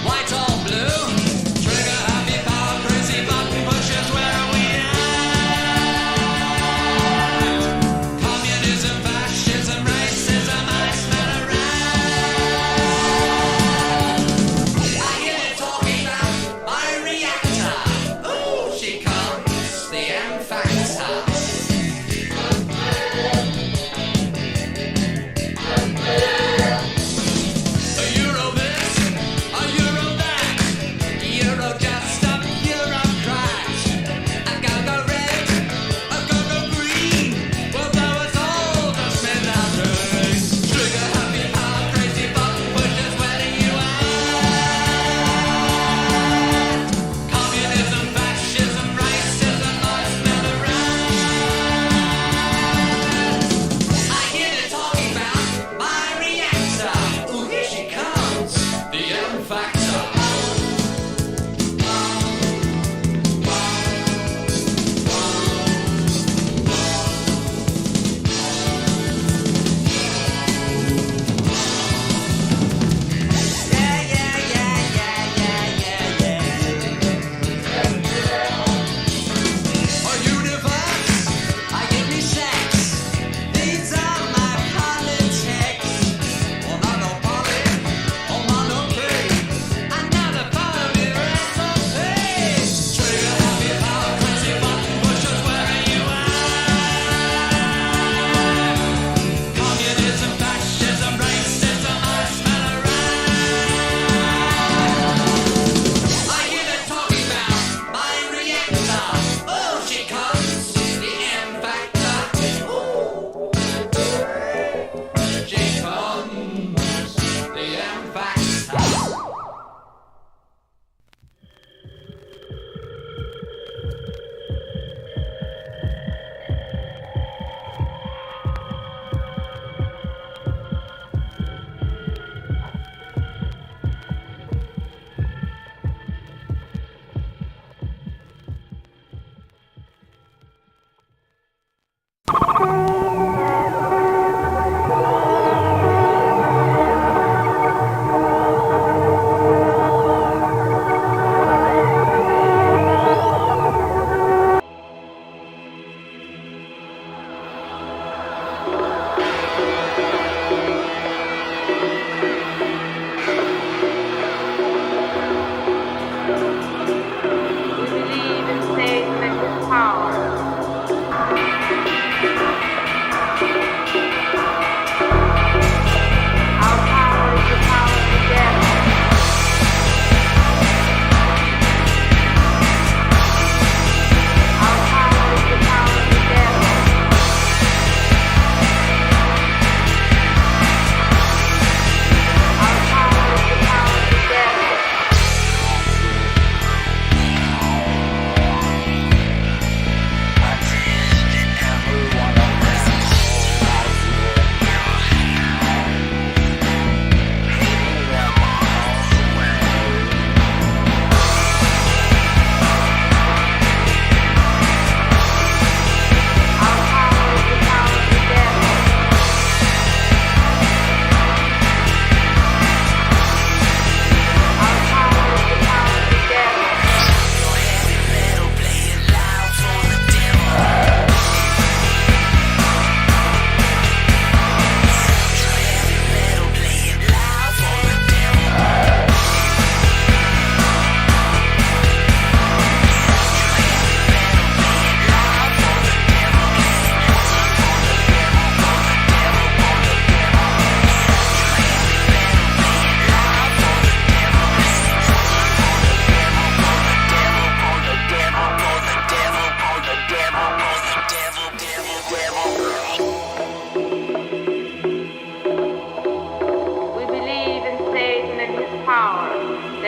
White or blue, trigger happy power, crazy button pushes, where are we now?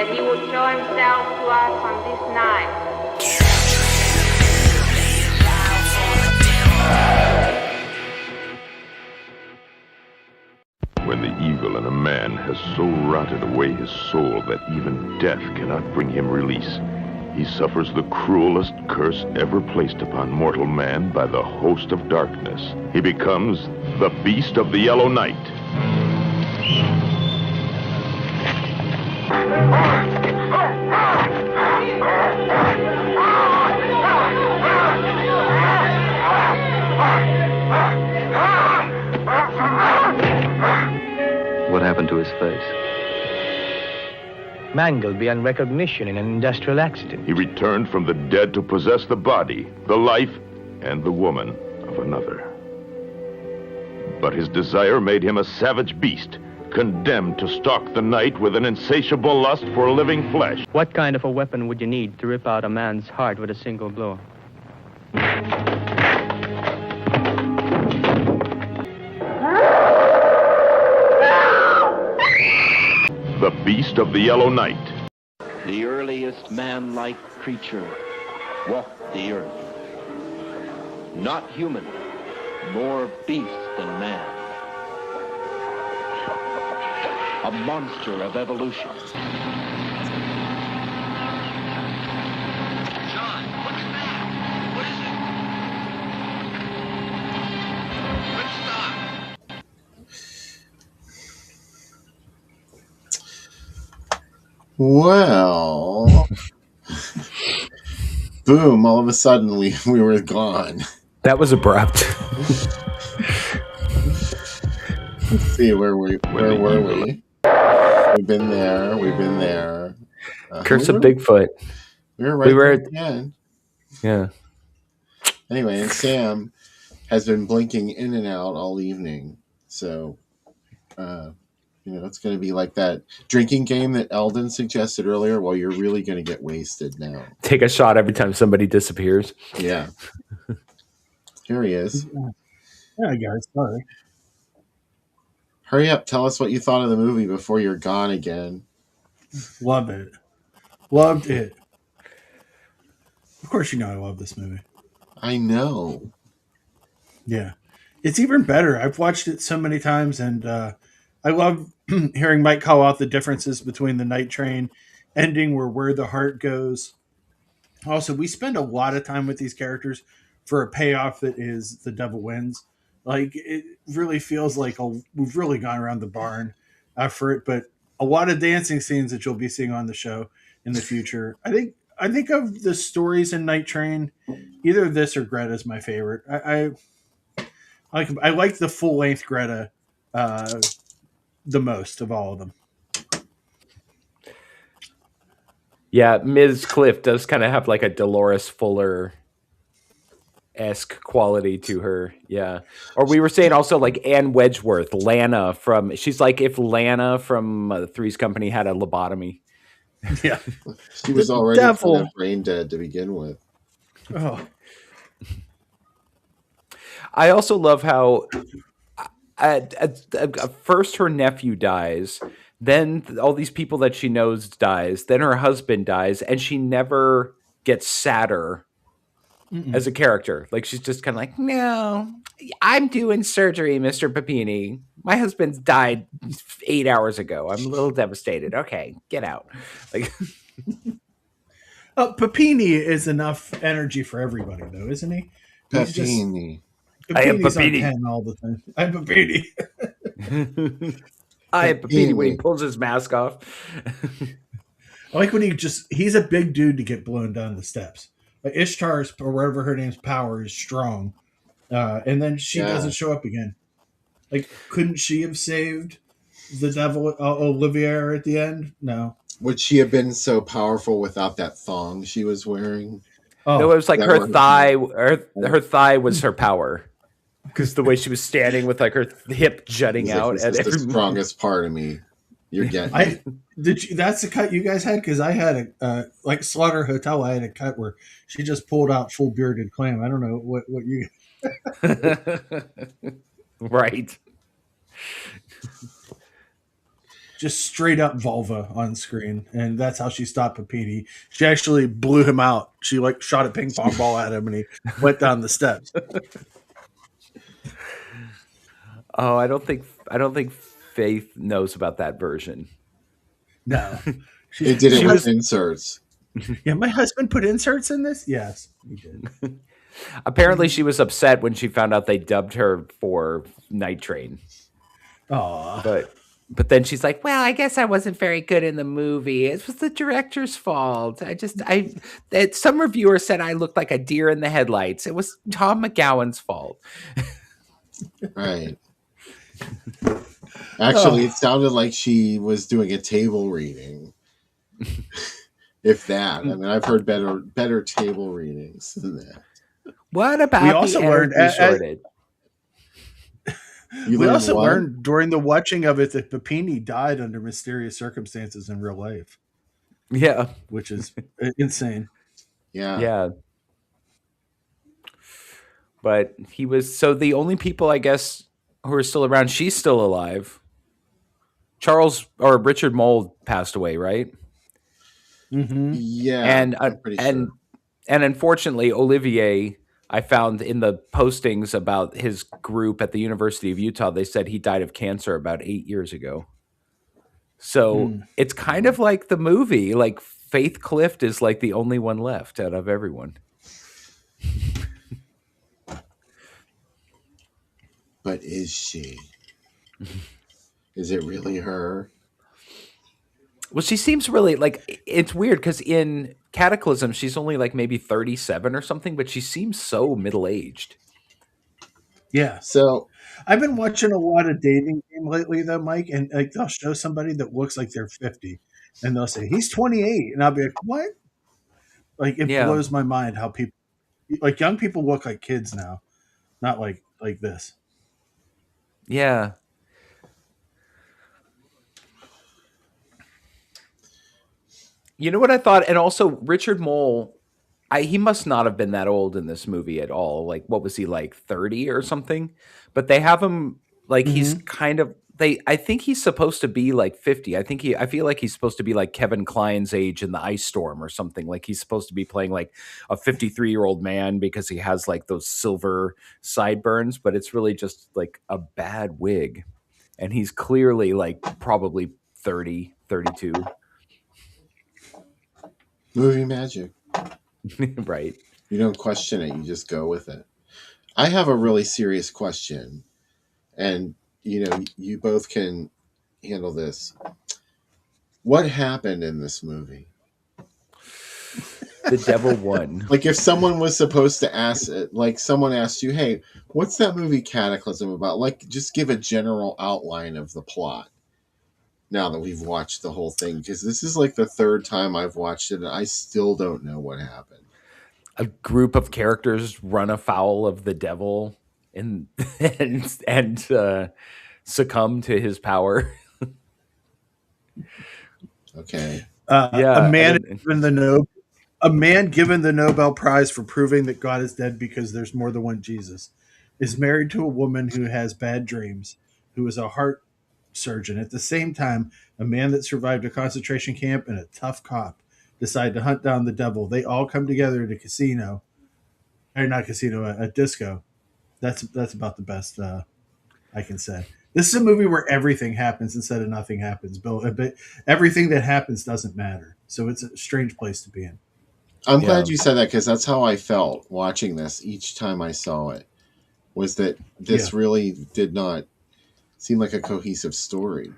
that he would show himself to us on this night. When the evil in a man has so rotted away his soul that even death cannot bring him release, he suffers the cruelest curse ever placed upon mortal man by the host of darkness. He becomes the Beast of the Yellow Night. What happened to his face? Mangled beyond recognition in an industrial accident. He returned from the dead to possess the body, the life, and the woman of another. But his desire made him a savage beast, condemned to stalk the night with an insatiable lust for living flesh. What kind of a weapon would you need to rip out a man's heart with a single blow? The Beast of the Yellow Night. The earliest man-like creature walked the earth. Not human, more beast than man. A monster of evolution. John, look at that! What is it? Let's stop. Well, boom! All of a sudden, we were gone. That was abrupt. Let's see, where were we? We've been there. Curse of Bigfoot. We were right there at the end. Yeah. Anyway, and Sam has been blinking in and out all evening, so it's going to be like that drinking game that Eldon suggested earlier. Well, you're really going to get wasted now. Take a shot every time somebody disappears. Yeah. Here he is. Yeah, guys, sorry. Hurry up. Tell us what you thought of the movie before you're gone again. Loved it. Of course you know I love this movie. I know. Yeah. It's even better. I've watched it so many times, and I love hearing Mike call out the differences between the Night Train ending where the heart goes. Also, we spend a lot of time with these characters for a payoff that is the devil wins. Like, it really feels like we've really gone around the barn for it, but a lot of dancing scenes that you'll be seeing on the show in the future. I think of the stories in Night Train, either this or Greta's my favorite. I like the full length Greta the most of all of them. Yeah, Ms. Cliff does kind of have like a Dolores Fuller-esque quality to her. Yeah. Or we were saying also like Anne Wedgeworth, Lana she's like if Lana from Three's Company had a lobotomy. Yeah. She was already kind of brain dead to begin with. Oh. I also love how at first her nephew dies, then all these people that she knows dies, then her husband dies, and she never gets sadder as a character. Like, she's just kind of like, no, I'm doing surgery, Mr. Papini. My husband's died 8 hours ago. I'm a little devastated. Okay, get out. Like, Papini is enough energy for everybody, though, isn't he? Papini. I am Papini. On 10 all the time. I'm Papini. I am Papini when he pulls his mask off. I like when he's a big dude to get blown down the steps. Like Ishtar's, or whatever her name's power is strong. And then she doesn't show up again. Like, couldn't she have saved the devil, Olivier, at the end? No. Would she have been so powerful without that thong she was wearing? Oh, no, it was like her thigh. Her thigh was her power. Because the way she was standing with like her hip jutting out. This is the strongest part of me. You're getting. That's the cut you guys had? Because I had like Slaughter Hotel. I had a cut where she just pulled out full bearded clam. I don't know what you. Right. just straight up vulva on screen, and that's how she stopped Papini. She actually blew him out. She like shot a ping pong ball at him, and he went down the steps. Oh, I don't think Faith knows about that version. No, They did it She with was- inserts. Yeah, my husband put inserts in this. Yes, he did. Apparently, she was upset when she found out they dubbed her for Night Train. Aw. But then she's like, "Well, I guess I wasn't very good in the movie. It was the director's fault. Some reviewer said I looked like a deer in the headlights. It was Tom McGowan's fault." Right. Actually, it sounded like she was doing a table reading. If that. I mean, I've heard better table readings than that. What about We also the learned energy shortage? We also learned during the watching of it that Papini died under mysterious circumstances in real life, Yeah, which is insane. Yeah. yeah. But he was so the only people I guess who are still around. She's still alive. Richard Mole passed away, right? Mm-hmm. Yeah. and I'm pretty and sure. and unfortunately, Olivier, I found in the postings about his group at the University of Utah, they said he died of cancer about 8 years ago. So it's kind of like the movie. Like Faith Clift is like the only one left out of everyone. But is she? Is it really her? Well, she seems really like it's weird because in Cataclysm, she's only like maybe 37 or something, but she seems so middle aged. Yeah. So I've been watching a lot of dating game lately, though, Mike, and like they'll show somebody that looks like they're 50, and they'll say he's 28, and I'll be like, "What?" Like it Yeah. blows my mind how people, like young people, look like kids now, not like this. Yeah. You know what I thought? And also Richard Mole, he must not have been that old in this movie at all. Like, what was he, like 30 or something? But they have him like he's kind of I think he's supposed to be like 50. I feel like he's supposed to be like Kevin Kline's age in the Ice Storm or something. Like he's supposed to be playing like a 53-year-old man because he has like those silver sideburns, but it's really just like a bad wig. And he's clearly like probably 30, 32. movie magic. Right. You don't question it, you just go with it. I have a really serious question, and you both can handle this. What happened in this movie? The devil won. Like if someone was supposed to ask it, like someone asked you, "Hey, what's that movie Cataclysm about?" Like just give a general outline of the plot. Now that we've watched the whole thing, because this is like the third time I've watched it and I still don't know what happened. A group of characters run afoul of the devil and and succumb to his power. Okay. Yeah, a man and- given the Nobel Prize for proving that God is dead because there's more than one Jesus is married to a woman who has bad dreams, who is a heart surgeon. At the same time, a man that survived a concentration camp and a tough cop decide to hunt down the devil. They all come together at a casino, or not casino, a disco. That's about the best I can say. This is a movie where everything happens instead of nothing happens, Bill. But everything that happens doesn't matter. So it's a strange place to be in. I'm glad you said that, because that's how I felt watching this each time I saw it, was that this really did not seem like a cohesive story.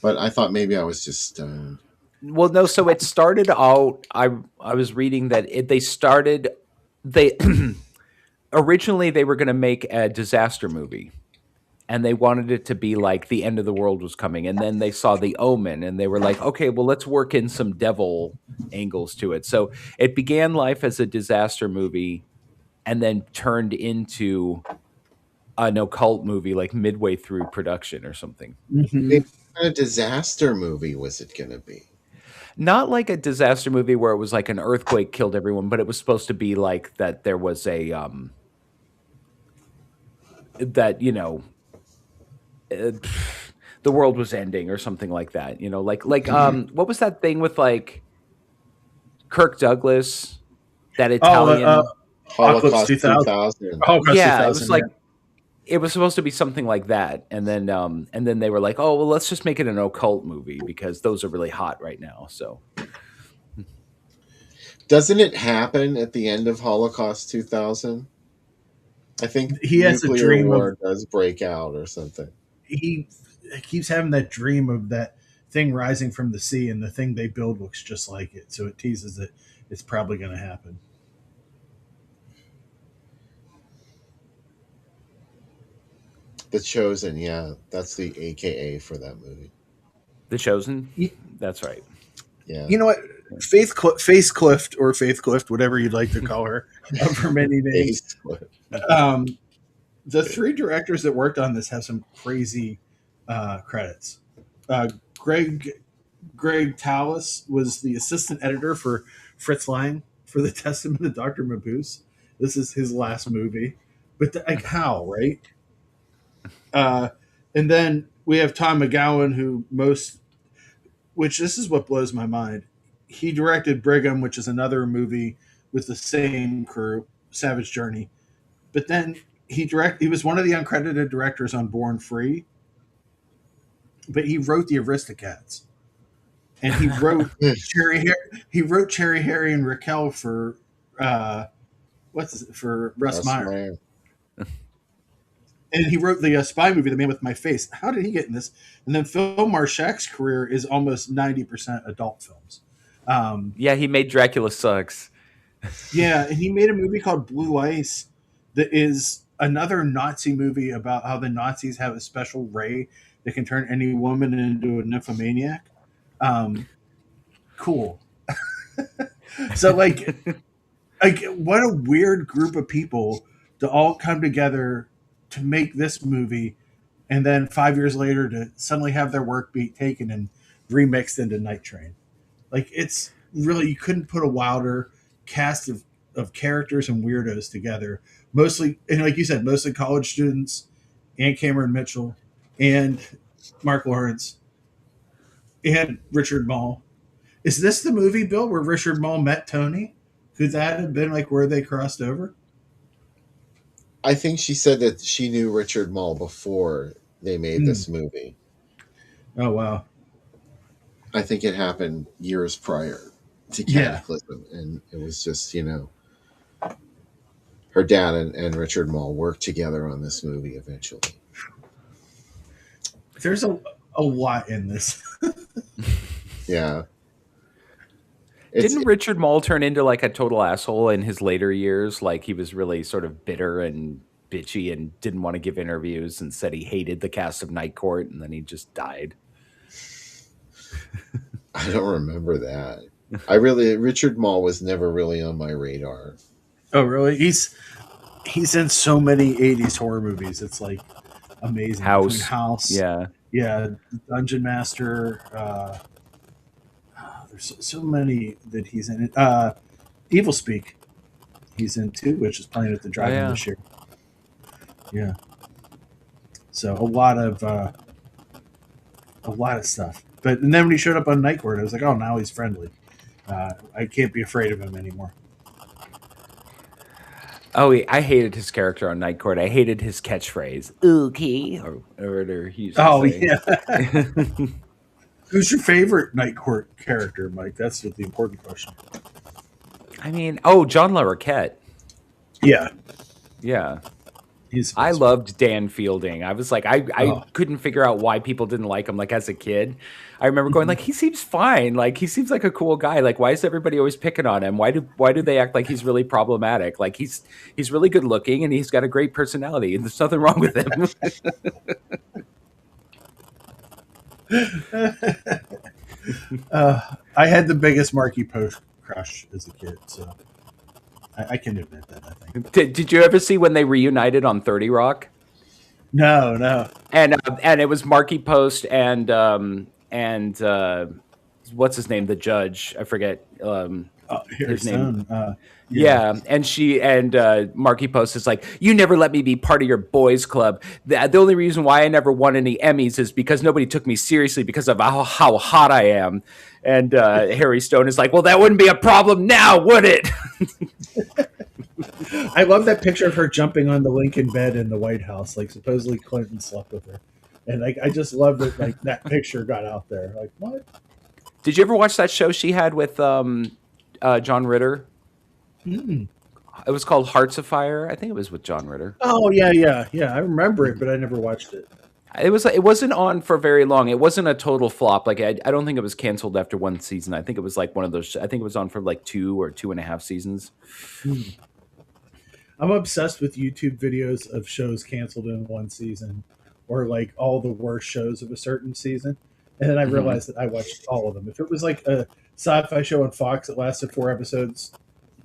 But I thought maybe I was just stoned. Well, no. So it started out. I was reading that they originally they were going to make a disaster movie, and they wanted it to be like the end of the world was coming. And then they saw The Omen, and they were like, okay, well, let's work in some devil angles to it. So it began life as a disaster movie, and then turned into an occult movie like midway through production or something. Mm-hmm. What kind of disaster movie was it going to be? Not like a disaster movie where it was like an earthquake killed everyone, but it was supposed to be like that there was a that the world was ending or something like that. You know, like what was that thing with like Kirk Douglas, that Italian? Apocalypse Holocaust 2000. 2000. Holocaust Yeah, 2000. it was like it was supposed to be something like that, and then they were like, oh well, let's just make it an occult movie because those are really hot right now. So Doesn't it happen at the end of Holocaust 2000? I think he has a nuclear dream war of does break out or something. he keeps having that dream of that thing rising from the sea, and the thing they build looks just like it. So it teases that it's probably going to happen. The Chosen, yeah, that's the AKA for that movie. The Chosen, You, that's right. Yeah. you know what? Face Clift or Faith Clift, whatever you'd like to call her, of her many names. The three directors that worked on this have some crazy credits. Uh, Greg Tallis was the assistant editor for Fritz Lang for The Testament of Dr. Mabuse. This is his last movie. But like how, right? And then we have Tom McGowan, which this is what blows my mind. He directed Brigham, which is another movie with the same crew, Savage Journey. But then he was one of the uncredited directors on Born Free, but he wrote the Aristocats, and he wrote Cherry Harry and Raquel for for Russ Meyer. And he wrote the spy movie, The Man with My Face. How did he get in this? And then Phil Marshak's career is almost 90% adult films. Yeah, he made Dracula Sucks. Yeah, and he made a movie called Blue Ice that is another Nazi movie about how the Nazis have a special ray that can turn any woman into a nymphomaniac. Cool. So like what a weird group of people to all come together to make this movie, and then 5 years later to suddenly have their work be taken and remixed into Night Train. Like it's really, you couldn't put a wilder cast of characters and weirdos together. Mostly, and like you said, mostly college students, and Cameron Mitchell, and Mark Lawrence, and Richard Mall. Is this the movie, Bill, where Richard Mall met Tony? Could that have been like where they crossed over? I think she said that she knew Richard Mall before they made this movie. Oh, wow. I think it happened years prior to Cataclysm. Yeah. And it was just, her dad and Richard Mall worked together on this movie eventually. There's a lot in this. Yeah. Didn't Richard Mall turn into like a total asshole in his later years? Like he was really sort of bitter and bitchy and didn't want to give interviews and said he hated the cast of Night Court, and then he just died. I don't remember that. Richard Mall was never really on my radar. Oh, really? He's in so many 80s horror movies. It's like amazing. House. Yeah. Dungeon Master. There's so many that he's in. Evil Speak, he's in too, which is playing at the drive-in this year. Yeah. So a lot of stuff. And then when he showed up on Night Court, I was like, oh, now he's friendly. I can't be afraid of him anymore. Oh, I hated his character on Night Court. I hated his catchphrase, "Okay," or whatever he used to say. Yeah. Who's your favorite Night Court character, Mike? That's the important question. I mean, John LaRoquette. Yeah. Yeah. I loved Dan Fielding. I was like, I couldn't figure out why people didn't like him. Like as a kid, I remember going like, he seems fine. Like he seems like a cool guy. Like why is everybody always picking on him? Why do they act like he's really problematic? Like he's really good looking and he's got a great personality and there's nothing wrong with him. I had the biggest Marky Post crush as a kid, so I can admit that. I think. Did you ever see when they reunited on 30 Rock? No. And it was Marky Post and what's his name, the judge, I forget His name. son. Yeah, and Marky Post is like, you never let me be part of your boys club. The only reason why I never won any Emmys is because nobody took me seriously because of how hot I am. And Harry Stone is like, well, that wouldn't be a problem now, would it? I love that picture of her jumping on the Lincoln bed in the White House. Like supposedly Clinton slept with her, and like I just love that like that picture got out there. Like what? Did you ever watch that show she had with John Ritter? Mm-mm. It was called Hearts of Fire. I think it was with John Ritter. Oh yeah. I remember it, but I never watched it. It wasn't on for very long. It wasn't a total flop. Like I don't think it was canceled after one season. I think it was like one of those. I think it was on for like 2 or 2.5 seasons. I'm obsessed with YouTube videos of shows canceled in one season, or like all the worst shows of a certain season. And then I realized that I watched all of them. If it was like a sci-fi show on Fox that lasted 4 episodes,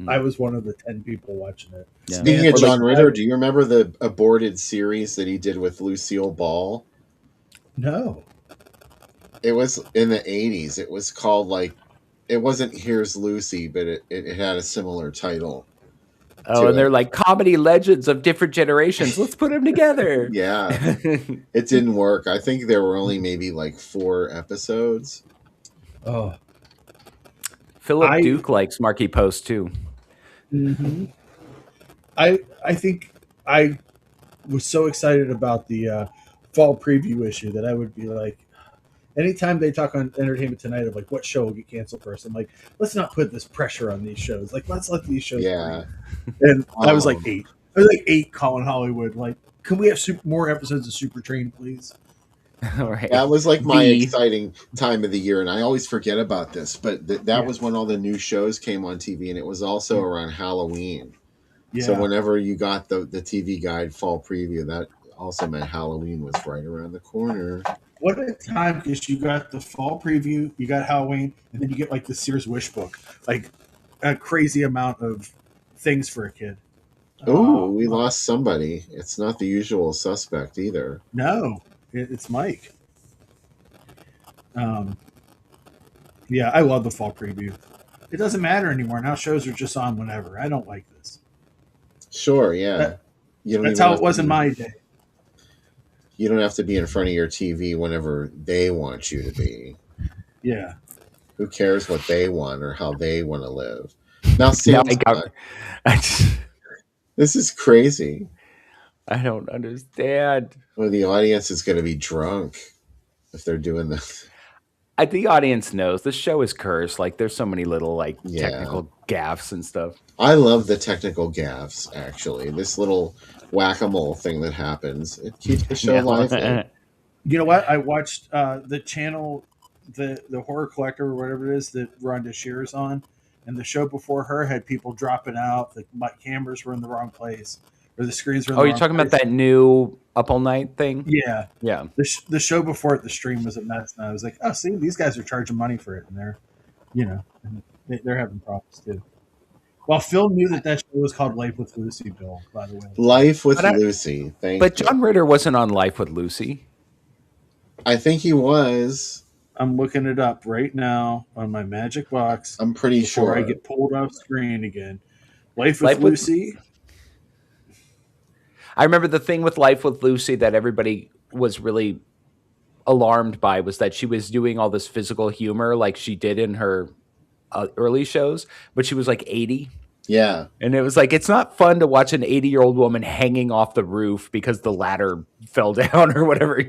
I was one of the 10 people watching it. Yeah. Speaking of John Ritter, do you remember the aborted series that he did with Lucille Ball? No. It was in the 80s. It was called like, it wasn't Here's Lucy, but it had a similar title. Oh, and they're like comedy legends of different generations. Let's put them together. Yeah. It didn't work. I think there were only maybe like 4 episodes. Oh. Philip Duke likes Marky Post too. Mm-hmm. I think I was so excited about the fall preview issue that I would be like, anytime they talk on Entertainment Tonight of like what show will get canceled first, I'm like, let's not put this pressure on these shows. Like, let's let these shows. Yeah. And I was like 8. I was like 8 calling Hollywood. Like, can we have more episodes of Super Train, please? All right. That was like my exciting time of the year, and I always forget about this. But that was when all the new shows came on TV, and it was also around Halloween. Yeah. So whenever you got the TV Guide fall preview, that also meant Halloween was right around the corner. What a time, because you got the fall preview, you got Halloween, and then you get like the Sears Wish book, like a crazy amount of things for a kid. Oh, we lost somebody. It's not the usual suspect either. No, it's Mike. Yeah, I love the fall preview. It doesn't matter anymore. Now shows are just on whenever. I don't like this. Sure, yeah. That's how it was in my day. You don't have to be in front of your TV whenever they want you to be. Yeah. Who cares what they want or how they want to live? Now, Sam's this is crazy. I don't understand. Well, the audience is going to be drunk if they're doing this. The audience knows the show is cursed. Like, there's so many little technical gaffes and stuff. I love the technical gaffes. Actually, this little whack-a-mole thing that happens, it keeps the show lively. You know what? I watched the channel, the Horror Collector or whatever it is that Rhonda Shear's on, and the show before her had people dropping out. The cameras were in the wrong place, or the screens were in the wrong place. Oh, you're talking about that new Up All Night thing? Yeah. Yeah. The show before it, the stream was a mess, and I was like, oh, see, these guys are charging money for it, and they're having problems too. Well, Phil knew that show was called Life with Lucy, Bill, by the way. Life with Lucy. But John Ritter wasn't on Life with Lucy. I think he was. I'm looking it up right now on my magic box. I'm pretty sure. Before I get pulled off screen again. Life with Lucy. I remember the thing with Life with Lucy that everybody was really alarmed by was that she was doing all this physical humor like she did in her early shows, but she was like 80. Yeah. And it was like, it's not fun to watch an 80-year-old woman hanging off the roof because the ladder fell down or whatever,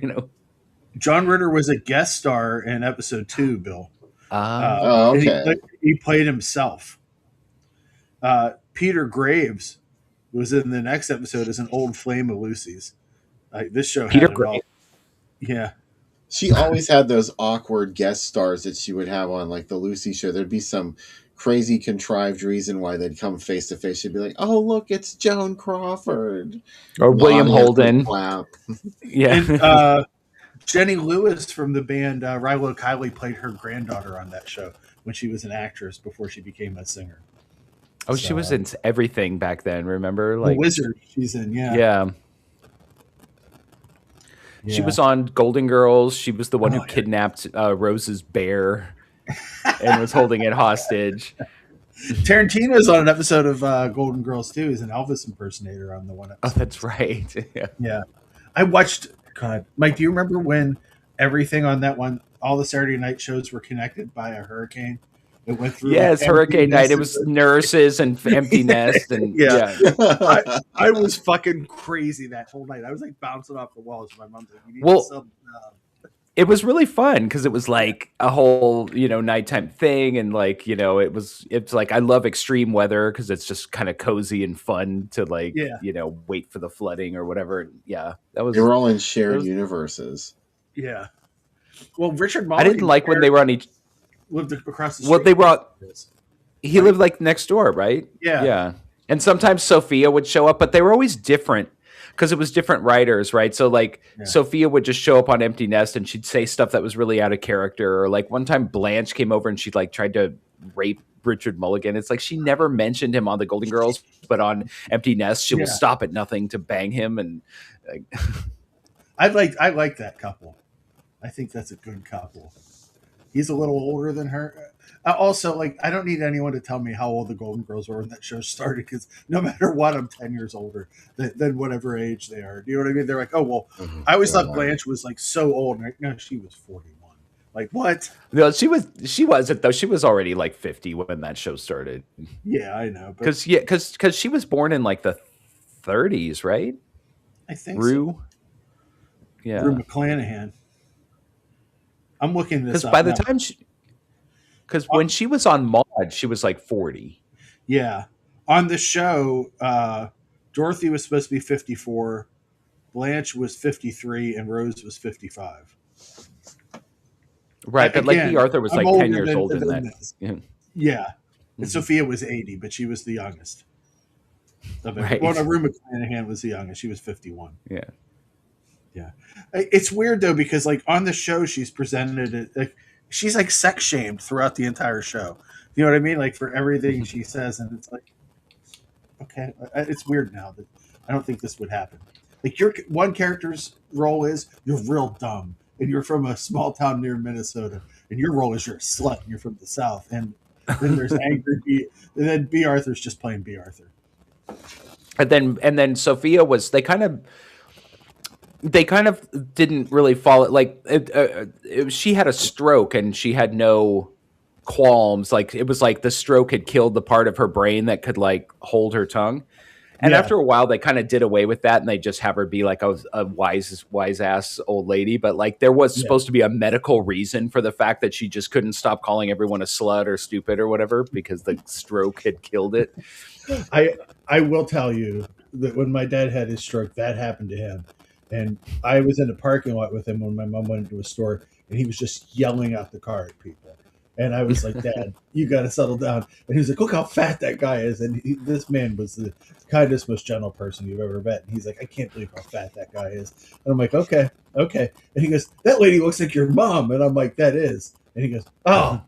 John Ritter was a guest star in episode 2, Bill. Okay. He played himself. Peter Graves was in the next episode as an old flame of Lucy's. This show Peter had it Graves. all. Yeah. She always had those awkward guest stars that she would have on like the Lucy show. There'd be some crazy contrived reason why they'd come face to face. She'd be like, oh, look, it's Joan Crawford. Or William Holden. Yeah. And, Jenny Lewis from the band Rilo Kiley played her granddaughter on that show when she was an actress before she became a singer. Oh, she was in everything back then, remember? Like The Wizard she's in, yeah. Yeah. She was on Golden Girls. She was the one who kidnapped Rose's bear. and was holding it hostage. Tarantino's on an episode of Golden Girls too. He's an Elvis impersonator on the one Oh, episode. that's right. Yeah. Yeah. I watched, God, Mike, do you remember when everything on that one, all the Saturday night shows were connected by a hurricane? It went through. Yes, like, Hurricane Night. It nurses. was nurses and empty nest, and Yeah. yeah. I was fucking crazy that whole night. I was like bouncing off the walls. My mom's like, "You need Well, to settle down." It was really fun because it was like a whole, nighttime thing. And like, it's like, I love extreme weather because it's just kind of cozy and fun to like, Yeah. wait for the flooding or whatever. Yeah, that was, They were all in shared was- universes. Yeah. Well, Richard I Mulligan didn't like when they were on each, lived across the street. well, they were, he lived like next door, right? Yeah. Yeah. And sometimes Sophia would show up, but they were always different because it was different writers, right? So like Sophia would just show up on Empty Nest and she'd say stuff that was really out of character. Or like one time Blanche came over and she like tried to rape Richard Mulligan. It's like she never mentioned him on the Golden Girls, but on Empty Nest, she will stop at nothing to bang him. And like, I like that couple. I think that's a good couple. He's a little older than her. Also, like, I don't need anyone to tell me how old the Golden Girls were when that show started, because no matter what, I'm 10 years older than whatever age they are. Do you know what I mean? They're like, oh, well, I always thought Blanche was like so old. Like, no, she was 41. Like, what? No, she wasn't though. She was already like 50 when that show started. Yeah, I know. Because she was born in like the 30s, right? I think Rue. so. Yeah. Rue McClanahan. I'm looking this up. Because by the time because when she was on Maude, she was like 40. Yeah. On the show, Dorothy was supposed to be 54, Blanche was 53, and Rose was 55. Right, but Again, like B. Arthur was I'm like 10 older years than- older than than that. this. Yeah. Yeah. And Sophia was 80, but she was the youngest. Of it. Right. Well, no, Rue McClanahan was the youngest. She was 51. Yeah. Yeah. It's weird, though, because, like, on the show, she's presented, like, she's, like, sex shamed throughout the entire show. You know what I mean? Like, for everything she says, and it's like, okay. It's weird now that I don't think this would happen. Like, your one character's role is you're real dumb, and you're from a small town near Minnesota, and your role is you're a slut, and you're from the South. And then there's angry B, and then B. Arthur's just playing B. Arthur. And then Sophia was they kind of didn't really follow like she had a stroke and she had no qualms. Like it was like the stroke had killed the part of her brain that could like hold her tongue. And after a while, they kind of did away with that, and they just have her be like a wise ass old lady. But like, there was supposed to be a medical reason for the fact that she just couldn't stop calling everyone a slut or stupid or whatever because the stroke had killed it. I will tell you that when my dad had his stroke, that happened to him, and I was in the parking lot with him when my mom went into a store, and he was just yelling out the car at people. And I was like, Dad, you got to settle down. And he was like, look how fat that guy is. And this man was the kindest, most gentle person you've ever met. And he's like, I can't believe how fat that guy is. And I'm like, okay. And he goes, that lady looks like your mom. And I'm like, that is. And he goes, oh,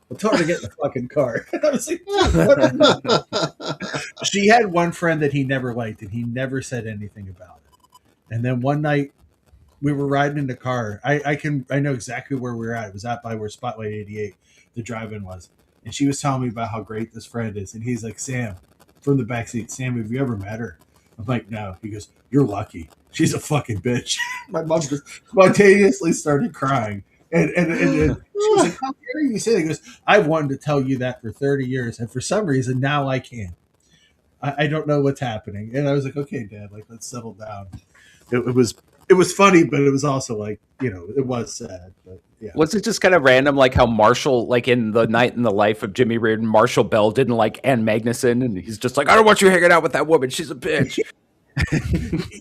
well, tell her to get in the fucking car. And I was like, what? She had one friend that he never liked, and he never said anything about it. And then one night, we were riding in the car. I know exactly where we were at. It was out by where Spotlight 88, the drive-in was. And she was telling me about how great this friend is. And he's like, Sam, from the backseat, Sam, have you ever met her? I'm like, no. He goes, you're lucky. She's a fucking bitch. My mom just spontaneously started crying. And she was like, how dare you say that? He goes, I've wanted to tell you that for 30 years. And for some reason, now I can. I don't know what's happening. And I was like, okay, Dad, like, let's settle down. It was funny, but it was also like, it was sad. But yeah. Was it just kind of random, like how Marshall, like in The Night in the Life of Jimmy Reardon, Marshall Bell didn't like Ann Magnuson, and he's just like, I don't want you hanging out with that woman. She's a bitch.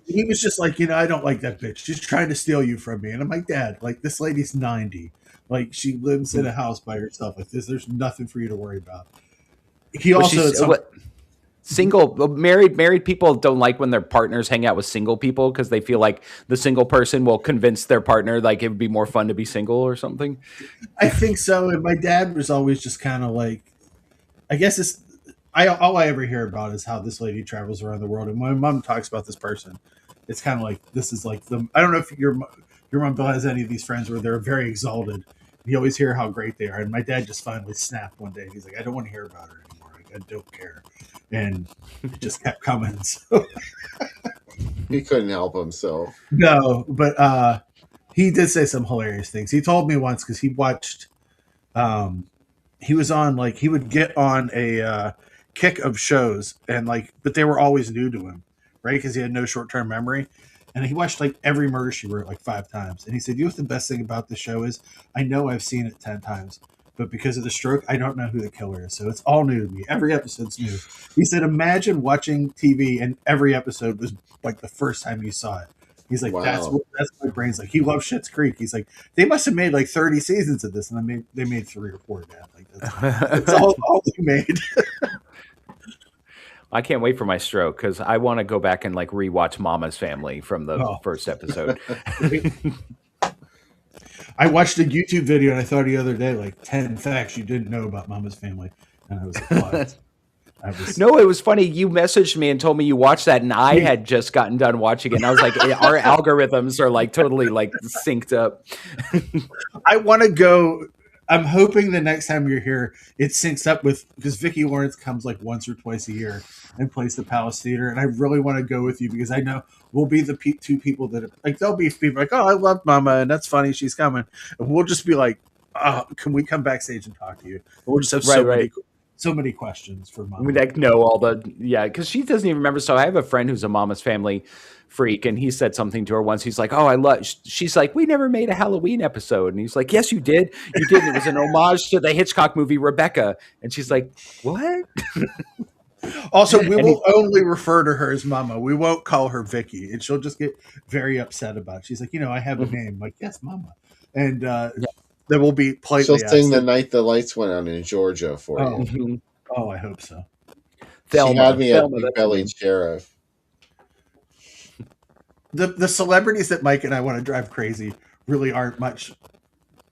He was just like, I don't like that bitch. She's trying to steal you from me. And I'm like, Dad, like this lady's 90. Like she lives in a house by herself. Like this, there's nothing for you to worry about. He also single married people don't like when their partners hang out with single people because they feel like the single person will convince their partner like it would be more fun to be single or something. I think so. And my dad was always just kind of like, I guess all I ever hear about is how this lady travels around the world. And when my mom talks about this person, it's kind of like, this is like I don't know if your mom Bill has any of these friends where they're very exalted You always hear how great they are. And my dad just finally snapped one day. He's like, I don't want to hear about her anymore. Like, I don't care. And it just kept coming. So, He couldn't help himself. no, but he did say some hilarious things. He told me once because he watched, he was on like, he would get on a kick of shows and like, but they were always new to him, right? Because he had no short term memory. And he watched like every Murder She Wrote like 5 times. And he said, you know what the best thing about the show is? I know I've seen it 10 times, but because of the stroke, I don't know who the killer is. So it's all new to me. Every episode's new. He said, imagine watching TV and every episode was like the first time you saw it. He's like, Wow. that's what my brain's like. He loves Schitt's Creek. He's like, they must have made like 30 seasons of this, and they made 3 or 4, Dad. Like that's all they made. I can't wait for my stroke because I want to go back and like rewatch Mama's Family from the first episode. I watched a YouTube video and I thought the other day, like 10 facts you didn't know about Mama's Family, and I was like, what? No, it was funny. You messaged me and told me you watched that, and I had just gotten done watching it. And I was like, our algorithms are like totally like synced up. I want to go. I'm hoping the next time you're here, it syncs up with, because Vicki Lawrence comes like once or twice a year and plays the Palace Theater, and I really want to go with you because I know we'll be the 2 people that like there'll be people like, oh, I love Mama and that's funny, she's coming, and we'll just be like, can we come backstage and talk to you? And we'll just have so many questions for Mama. We like know all the because she doesn't even remember. So I have a friend who's a Mama's Family freak, and he said something to her once. He's like, "Oh, I love." She's like, "We never made a Halloween episode," and he's like, "Yes, you did. You did. It was an homage to the Hitchcock movie Rebecca." And she's like, "What?" Also, we will only refer to her as Mama. We won't call her Vicky, and she'll just get very upset about it. She's like, I have a name. I'm like, yes, Mama, and there will be politely. She'll sing "The Night the Lights Went On" in Georgia for you. Oh, I hope so. She had me at Big Bellied Sheriff. The celebrities that Mike and I want to drive crazy really aren't much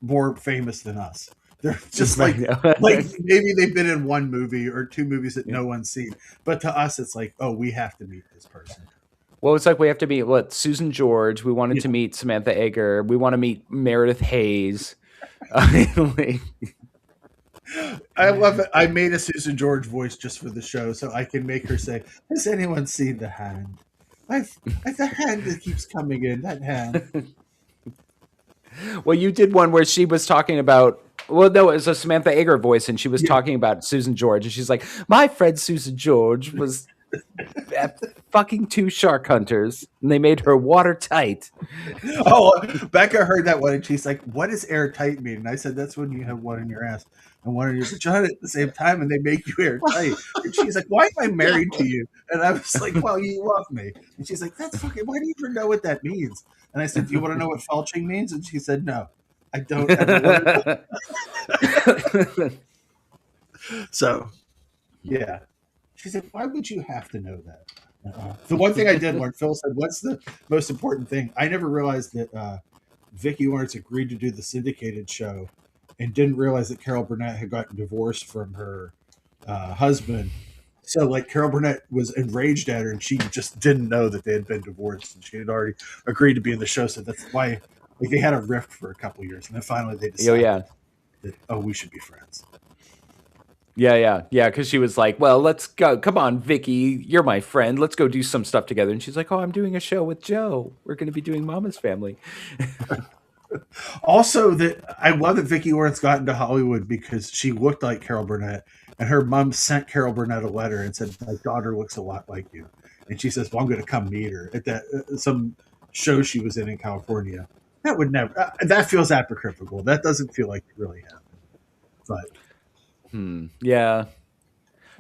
more famous than us. They're just like maybe they've been in 1 movie or 2 movies that no one's seen. But to us, it's like, oh, we have to meet this person. Well, it's like we have to meet Susan George. We wanted to meet Samantha Eggar. We want to meet Meredith Hayes. I love it. I made a Susan George voice just for the show, so I can make her say, "Has anyone seen the hand? The hand that keeps coming in. That hand." Well, you did one where she was talking about. Well, no, it was a Samantha Eggar voice, and she was talking about Susan George, and she's like, "My friend Susan George was fucking 2 shark hunters, and they made her watertight." Oh, Becca heard that one, and she's like, "What does airtight mean?" And I said, "That's when you have one in your ass and one in your vagina at the same time, and they make you airtight." And she's like, "Why am I married to you?" And I was like, "Well, you love me." And she's like, "That's fucking. Why do you even know what that means?" And I said, "Do you want to know what felching means?" And she said, "No, I don't." So, yeah. She said, "Why would you have to know that?" The one thing I did learn, Phil said, "What's the most important thing?" I never realized that Vicki Lawrence agreed to do the syndicated show and didn't realize that Carol Burnett had gotten divorced from her husband. So, like, Carol Burnett was enraged at her, and she just didn't know that they had been divorced, and she had already agreed to be in the show. So that's why, like, they had a rift for a couple years, and then finally they decided that, we should be friends. Yeah. Because she was like, "Well, let's go. Come on, Vicky, you're my friend. Let's go do some stuff together." And she's like, "Oh, I'm doing a show with Joe. We're going to be doing Mama's Family." Also, that I love that Vicki Lawrence got into Hollywood because she looked like Carol Burnett, and her mom sent Carol Burnett a letter and said, "My daughter looks a lot like you." And she says, "Well, I'm going to come meet her at that some show she was in California." That would never. That feels apocryphal. That doesn't feel like it really happened. But yeah,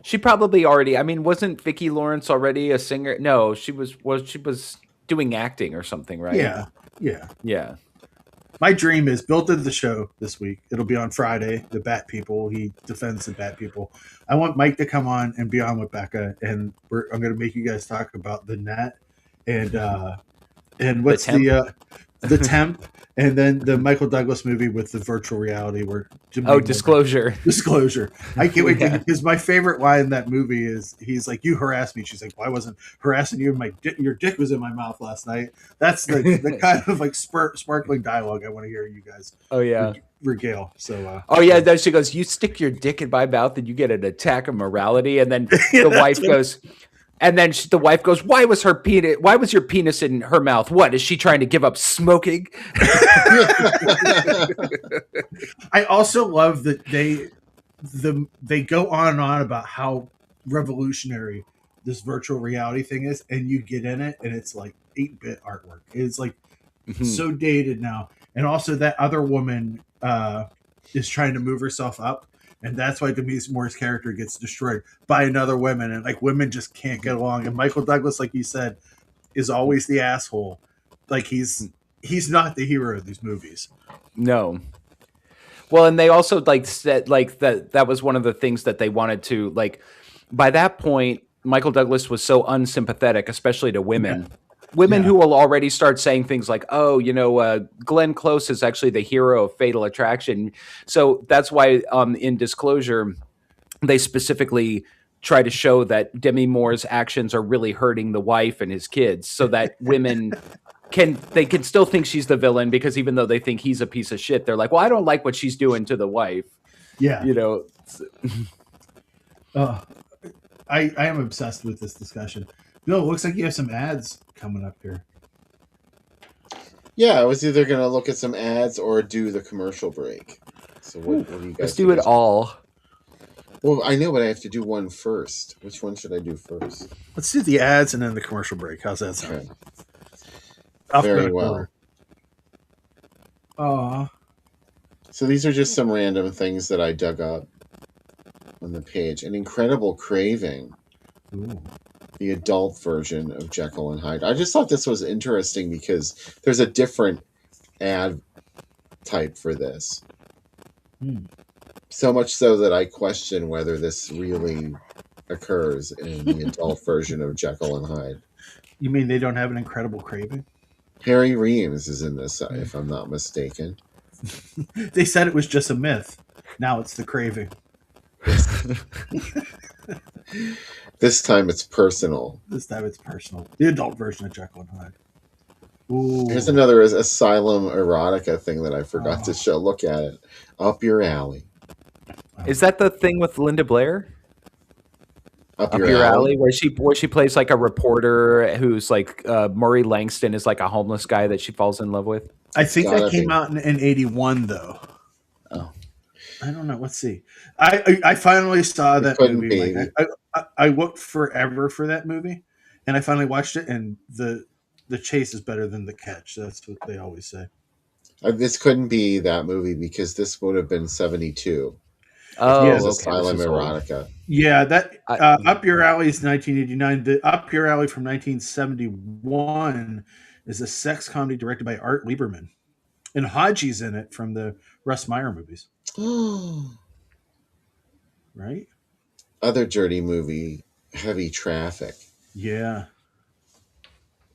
she probably already. I mean, wasn't Vicki Lawrence already a singer? No, she was doing acting or something, right? Yeah. My dream is Bill did the show this week. It'll be on Friday. The Bat People. He defends the Bat People. I want Mike to come on and be on with Becca, and I'm going to make you guys talk about the Net and what's the Temp, and then the Michael Douglas movie with the virtual reality where Disclosure. I can't wait because my favorite line in that movie is he's like, "You harassed me." She's like, "Well, I wasn't harassing you. Your dick was in my mouth last night." That's the kind of like sparkling dialogue I want to hear you guys. regale. So, Oh yeah, then she goes, "You stick your dick in my mouth, and you get an attack of morality." And then Yeah, the that's wife what- goes, and then the wife goes, "Why was her penis? Why was your penis in her mouth? What is she trying to give up smoking?" I also love that they go on and on about how revolutionary this virtual reality thing is, and you get in it, and it's like 8-bit artwork. It's like so dated now, and also that other woman is trying to move herself up, and that's why Denise Moore's character gets destroyed by another woman, and like women just can't get along. And Michael Douglas, like you said, is always the asshole. Like he's not the hero of these movies. No. Well, and they also like said like that was one of the things that they wanted to like. By that point, Michael Douglas was so unsympathetic, especially to women. Women who will already start saying things like, "Oh, Glenn Close is actually the hero of Fatal Attraction." So that's why, in Disclosure, they specifically try to show that Demi Moore's actions are really hurting the wife and his kids, so that women can still think she's the villain, because even though they think he's a piece of shit, they're like, "Well, I don't like what she's doing to the wife." Yeah. Uh, I am obsessed with this discussion. Bill, it looks like you have some ads coming up here. Yeah, I was either going to look at some ads or do the commercial break. So what do you guys let's do it all. Well, I know, but I have to do one first. Which one should I do first? Let's do the ads and then the commercial break. How's that sound? Okay. Very well. So these are just some random things that I dug up on the page. An Incredible Craving. Ooh. The adult version of Jekyll and Hyde. I just thought this was interesting because there's a different ad type for this. So much so that I question whether this really occurs in the adult version of Jekyll and Hyde. You mean they don't have an Incredible Craving? Harry Reams is in this, if I'm not mistaken. They said it was just a myth. Now it's the craving. This time it's personal. The adult version of Jekyll and Hyde. Ooh. Here's another Asylum erotica thing that I forgot to show. Look at it. Up Your Alley. Is that the thing with Linda Blair? Up Your Alley, where she plays like a reporter who's like Murray Langston is like a homeless guy that she falls in love with. I think that came out in 81 though. Oh, I don't know. Let's see. I finally saw that movie. I looked forever for that movie, and I finally watched it. And the chase is better than the catch. That's what they always say. This couldn't be that movie because this would have been 72. Oh, yeah, okay. Asylum erotica. Yeah, that Up Your Alley is 1989. The Up Your Alley from 1971 is a sex comedy directed by Art Lieberman, and Hodgie's in it from the Russ Meyer movies. Right? Other dirty movie, Heavy Traffic. Yeah.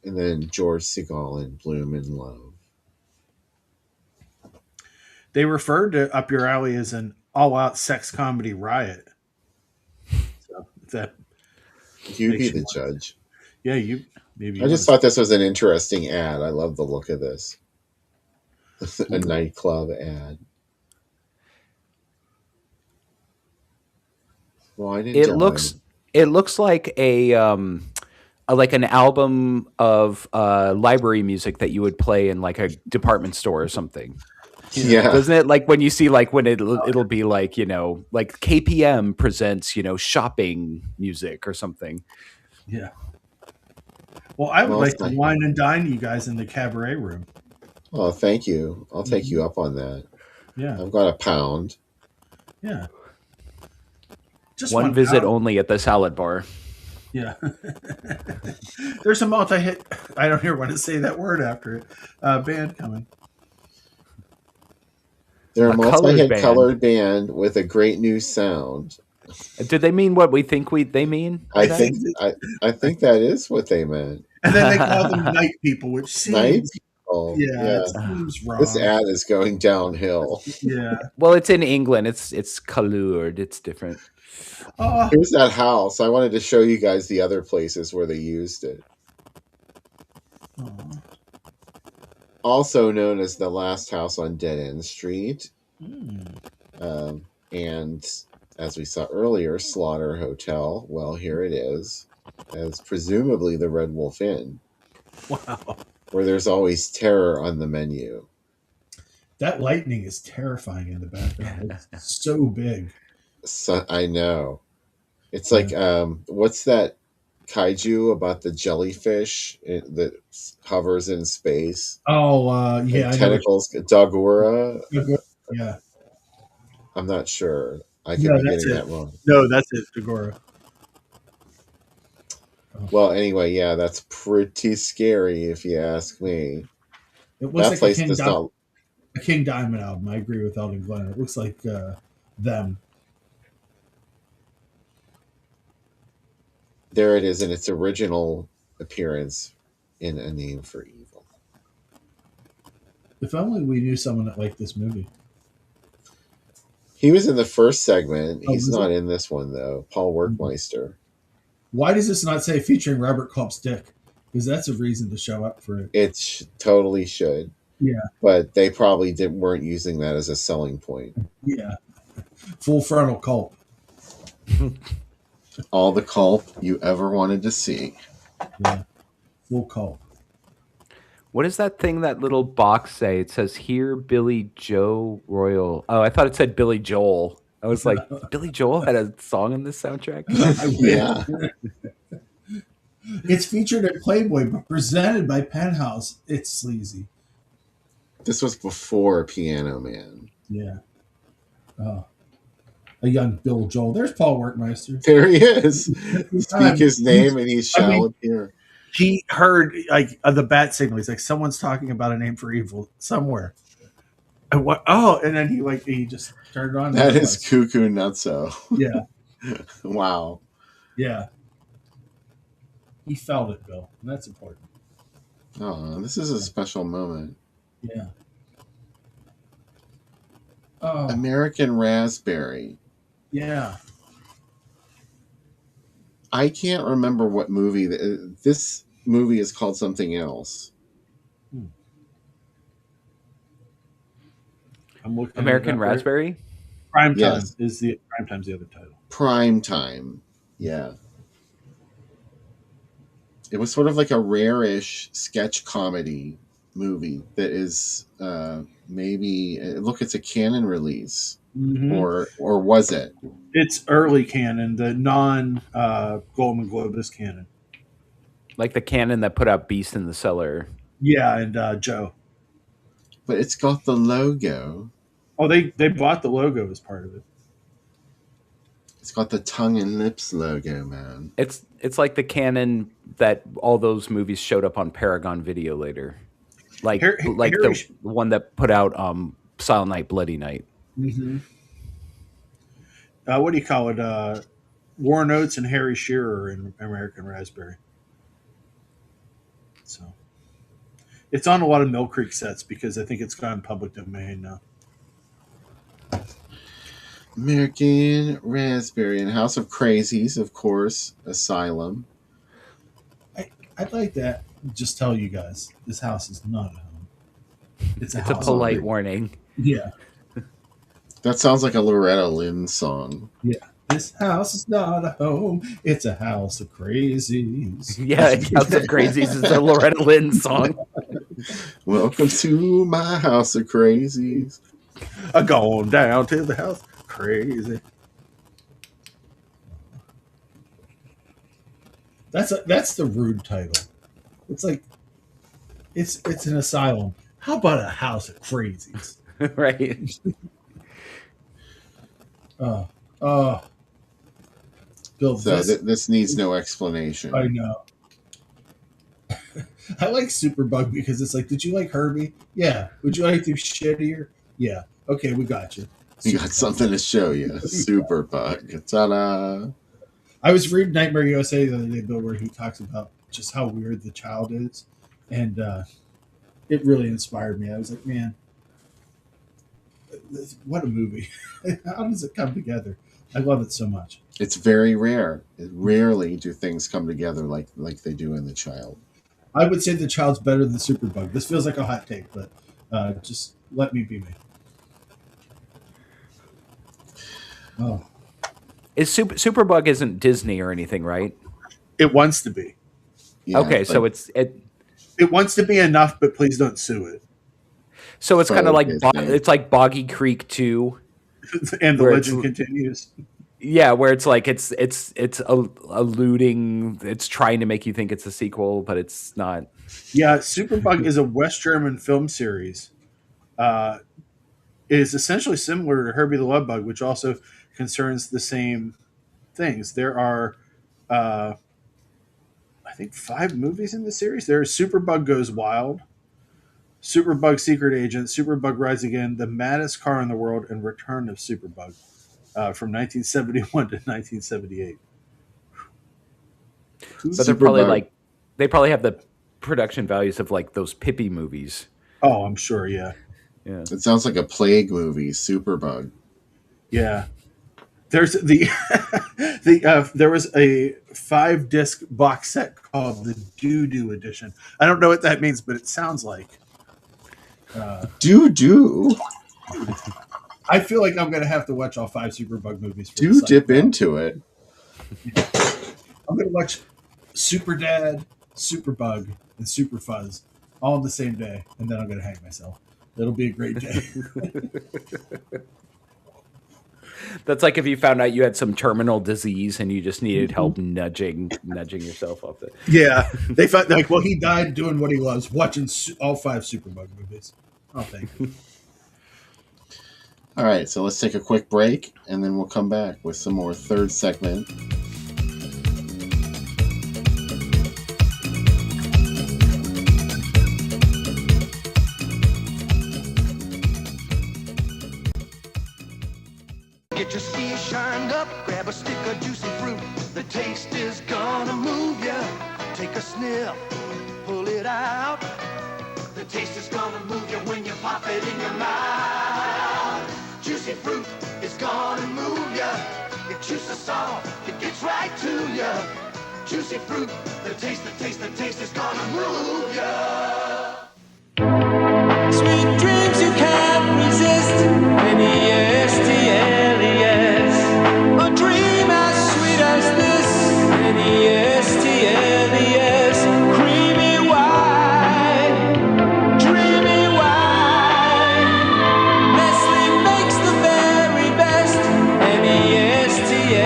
And then George Segal in Bloom in Love. They referred to Up Your Alley as an all-out sex comedy riot. So that you be the judge. Yeah, maybe. I just thought this was an interesting ad. I love the look of this. A nightclub ad. Well, it looks like like an album of library music that you would play in like a department store or something. Yeah. Doesn't it, like when you see like when it'll be like, like KPM presents, shopping music or something. Yeah. Well, I would like to wine and dine you guys in the cabaret room. Oh, thank you. I'll take you up on that. Yeah. I've got £1. Yeah. Just one visit only at the salad bar. Yeah. There's a multi-hit, I don't ever want to say that word after it, band coming. They're a multi-hit colored band with a great new sound. Did they mean what we think they mean? I think that is what they meant. And then they call them night people, which seems night people. Yeah, it seems wrong. This ad is going downhill. Yeah. Well, it's in England. It's colored. It's different. Here's that house. I wanted to show you guys the other places where they used it. Also known as the last house on Dead End Street And as we saw earlier, Slaughter Hotel, well, here it is, as presumably the Red Wolf Inn, Wow. where there's always terror on the menu. That lightning is terrifying in the background. It's so big. So, I know. It's like, what's that kaiju about the jellyfish that hovers in space? Oh, yeah. And I know. tentacles, Dogura? Yeah. I'm not sure. I could No, be that's getting it. that wrong. No, that's it, Dagora. Well, anyway, yeah, that's pretty scary if you ask me. It looks That like place does not. a King Diamond album. I agree with Elton Glenn. It looks like them. There it is in its original appearance in A Name for Evil. If only we knew someone that liked this movie. He was in the first segment. Oh, He's was not it? in this one, though. Paul Werkmeister. Why does this not say featuring Robert Culp's dick? Because that's a reason to show up for it. It totally should. Yeah. But they probably weren't using that as a selling point. Yeah. Full frontal Culp. All the Culp you ever wanted to see. Yeah. Full Culp. What does that thing, that little box say? It says here, Billy Joe Royal. Oh, I thought it said Billy Joel. I was like, Billy Joel had a song in this soundtrack? Yeah. It's featured at Playboy, but presented by Penthouse. It's sleazy. This was before Piano Man. Yeah. Oh. A young Bill Joel. There's Paul Werkmeister. There he is. Speak his name and he shall appear. He heard like the bat signal. He's like, someone's talking about A Name for Evil somewhere. And what? Oh, and then he just turned it on. That is cuckoo nutso. Yeah. Wow. Yeah. He felt it, Bill, and that's important. Oh, this is a special moment. Yeah. Oh. American Raspberry. Yeah. I can't remember what movie. This movie is called something else. I'm looking. American Raspberry? Prime Time is the Prime Time's the other title. Prime Time. Yeah. It was sort of like a rare-ish sketch comedy movie that is maybe look, it's a canon release. Mm-hmm. Or was it? It's early canon, the non Golden Globus canon. Like the canon that put out Beast in the Cellar. Yeah, and Joe. But it's got the logo. Oh, they bought the logo as part of it. It's got the tongue and lips logo, man. It's like the canon that all those movies showed up on Paragon Video later. Like the one that put out Silent Night, Bloody Night. Mm-hmm. What do you call it? Warren Oates and Harry Shearer in American Raspberry. So it's on a lot of Mill Creek sets because I think it's gone public domain now. American Raspberry and House of Crazies, of course. Asylum. I'd like to just tell you guys, this house is not a home. It's a polite warning. Yeah. That sounds like a Loretta Lynn song. Yeah. This house is not a home. It's a house of crazies. Yeah, House of Crazies is a Loretta Lynn song. Welcome to my house of crazies. I'm going down to the house. Crazy. That's the rude title. It's like it's an asylum. How about a house of crazies? Right. Bill, so this needs no explanation. I know. I like Superbug because it's like, did you like Herbie? Yeah. Would you like to shittier? Yeah. Okay, we got you. We got something to show you. Superbug. Ta-da! I was reading Nightmare USA the other day, Bill, where he talks about just how weird the child is, and it really inspired me. I was like, man, what a movie! How does it come together? I love it so much. It's very rare. Rarely do things come together like they do in The Child. I would say The Child's better than Superbug. This feels like a hot take, but just let me be me. Oh, Is Superbug isn't Disney or anything, right? it wants to be. Yeah, Okay, but so it's It wants to be enough, but please don't sue it. kind of faux like Disney. it's like Boggy Creek 2, And the where legend continues. yeah, where it's like it's alluding, it's trying to make you think it's a sequel, but it's not. Yeah, Superbug is a West German film series. It is essentially similar to Herbie the Love Bug, which also concerns the same things. There are, I think, 5 movies in the series. There is Superbug Goes Wild, Superbug Secret Agent, Superbug Rise Again, The Maddest Car in the World, and Return of Superbug from 1971 to 1978. But they're probably Superbug. like they probably have the production values of like those Pippi movies. Oh, I'm sure, yeah. Yeah. It sounds like a plague movie, Superbug. Yeah. There's there was a 5-disc box set called the Doo Doo Edition. I don't know what that means, but it sounds like. Do. I feel like I'm going to have to watch all 5 Superbug movies. For Do this dip cycle. into it. I'm going to watch Super Dad, Superbug, and Super Fuzz all in the same day, and then I'm going to hang myself. It'll be a great day. That's like if you found out you had some terminal disease and you just needed help nudging yourself off it. Yeah, they felt like, well, he died doing what he loves, watching all 5 Superbug movies. Oh, thank you. All right, so let's take a quick break, and then we'll come back with some more third segment. Get your skis shined up, grab a stick of juicy fruit. The taste is gonna move ya. Take a sniff, pull it out. The taste is gonna move you when you pop it in your mouth. Juicy fruit is gonna move ya. It juices soft, it gets right to ya. Juicy fruit, the taste is gonna move ya. Sweet dreams you can't resist. N-E-S-T-L-E-S. A dream as sweet as this. N-E-S-T-L-E-S. Creamy white, dreamy white. Nestle makes the very best. N-E-S-T-L-E-S.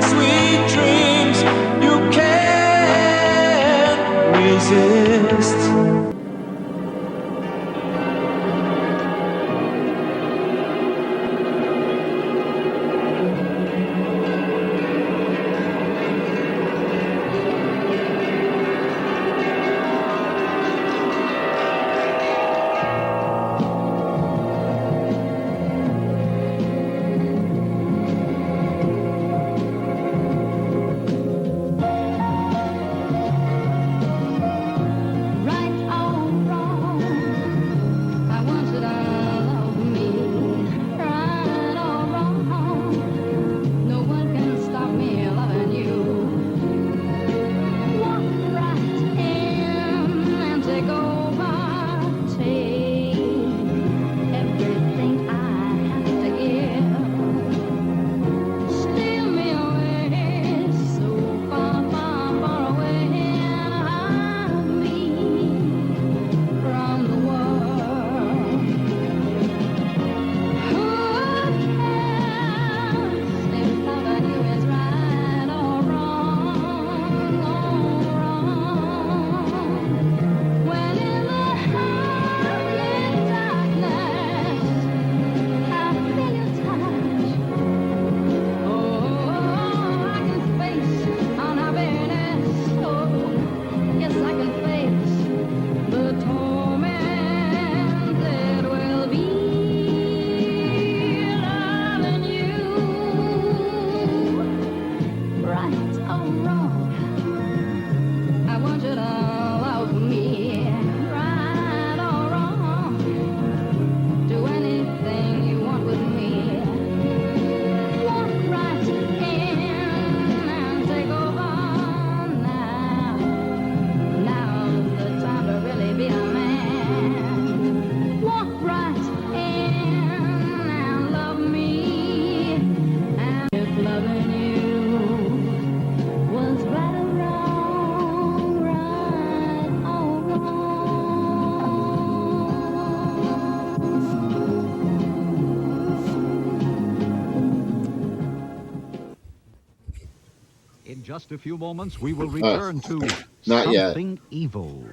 Sweet dreams you can't resist. loving you was right or wrong, right or In just a few moments, we will return to Not yet. Something Evil.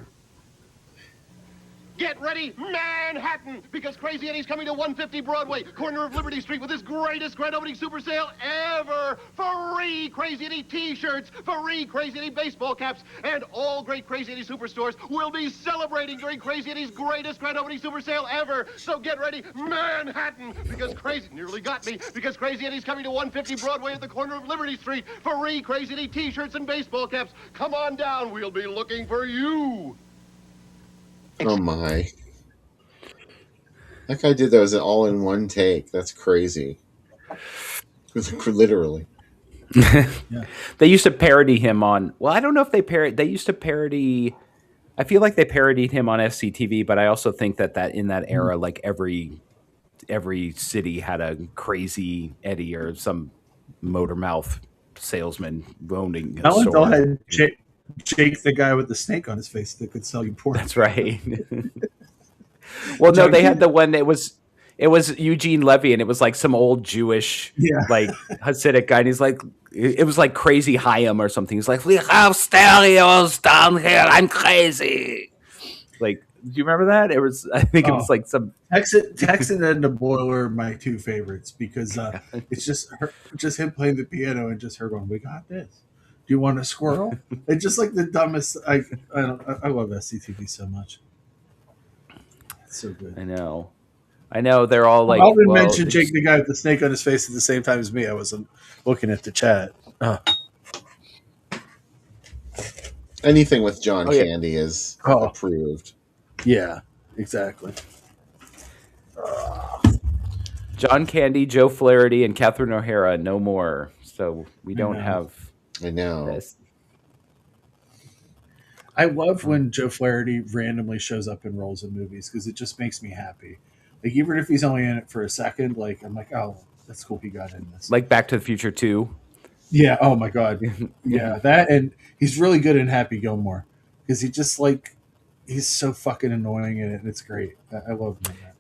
Get ready, Manhattan, because Crazy Eddie's coming to 150 Broadway, corner of Liberty Street, with his greatest grand opening super sale ever. Free Crazy Eddie t-shirts, free Crazy Eddie baseball caps, and all great Crazy Eddie superstores will be celebrating during Crazy Eddie's greatest grand opening super sale ever. So get ready, Manhattan, because nearly got me, because Crazy Eddie's coming to 150 Broadway at the corner of Liberty Street. Free Crazy Eddie t-shirts and baseball caps. Come on down, we'll be looking for you. Oh my. That guy did those all in one take. That's crazy. Literally. They used to parody him on. Well, I don't know if they used to parody. I feel like they parodied him on SCTV, but I also think that in that era, like every city had a Crazy Eddie or some motor mouth salesman owning a Ellen store. had Jake, the guy with the snake on his face that could sell you porn. That's right. Well, no, they had the one. It was Eugene Levy, and it was like some old Jewish, like Hasidic guy, and he's like, it was like Crazy Chaim or something. He's like, we have stereos down here. I'm crazy. Like, do you remember that? It was, I think it was like some Texan and the Boiler are my two favorites because it's just him playing the piano and just her going, "We got this. Do you want a squirrel?" It's just like the dumbest. I love SCTV so much. It's so good. I know. They're all like. Alvin mentioned Jake, the guy with the snake on his face, at the same time as me. I wasn't looking at the chat. Anything with John Candy is approved. Yeah, exactly. John Candy, Joe Flaherty, and Catherine O'Hara. No more. So we don't have. I know. This. I love when Joe Flaherty randomly shows up in roles in movies because it just makes me happy. Like, even if he's only in it for a second, like, I'm like, oh, that's cool he got in this. Like Back to the Future 2. Yeah, oh my God. Yeah, that, and he's really good in Happy Gilmore because he just, like, he's so fucking annoying in it, and it's great. I love him in that.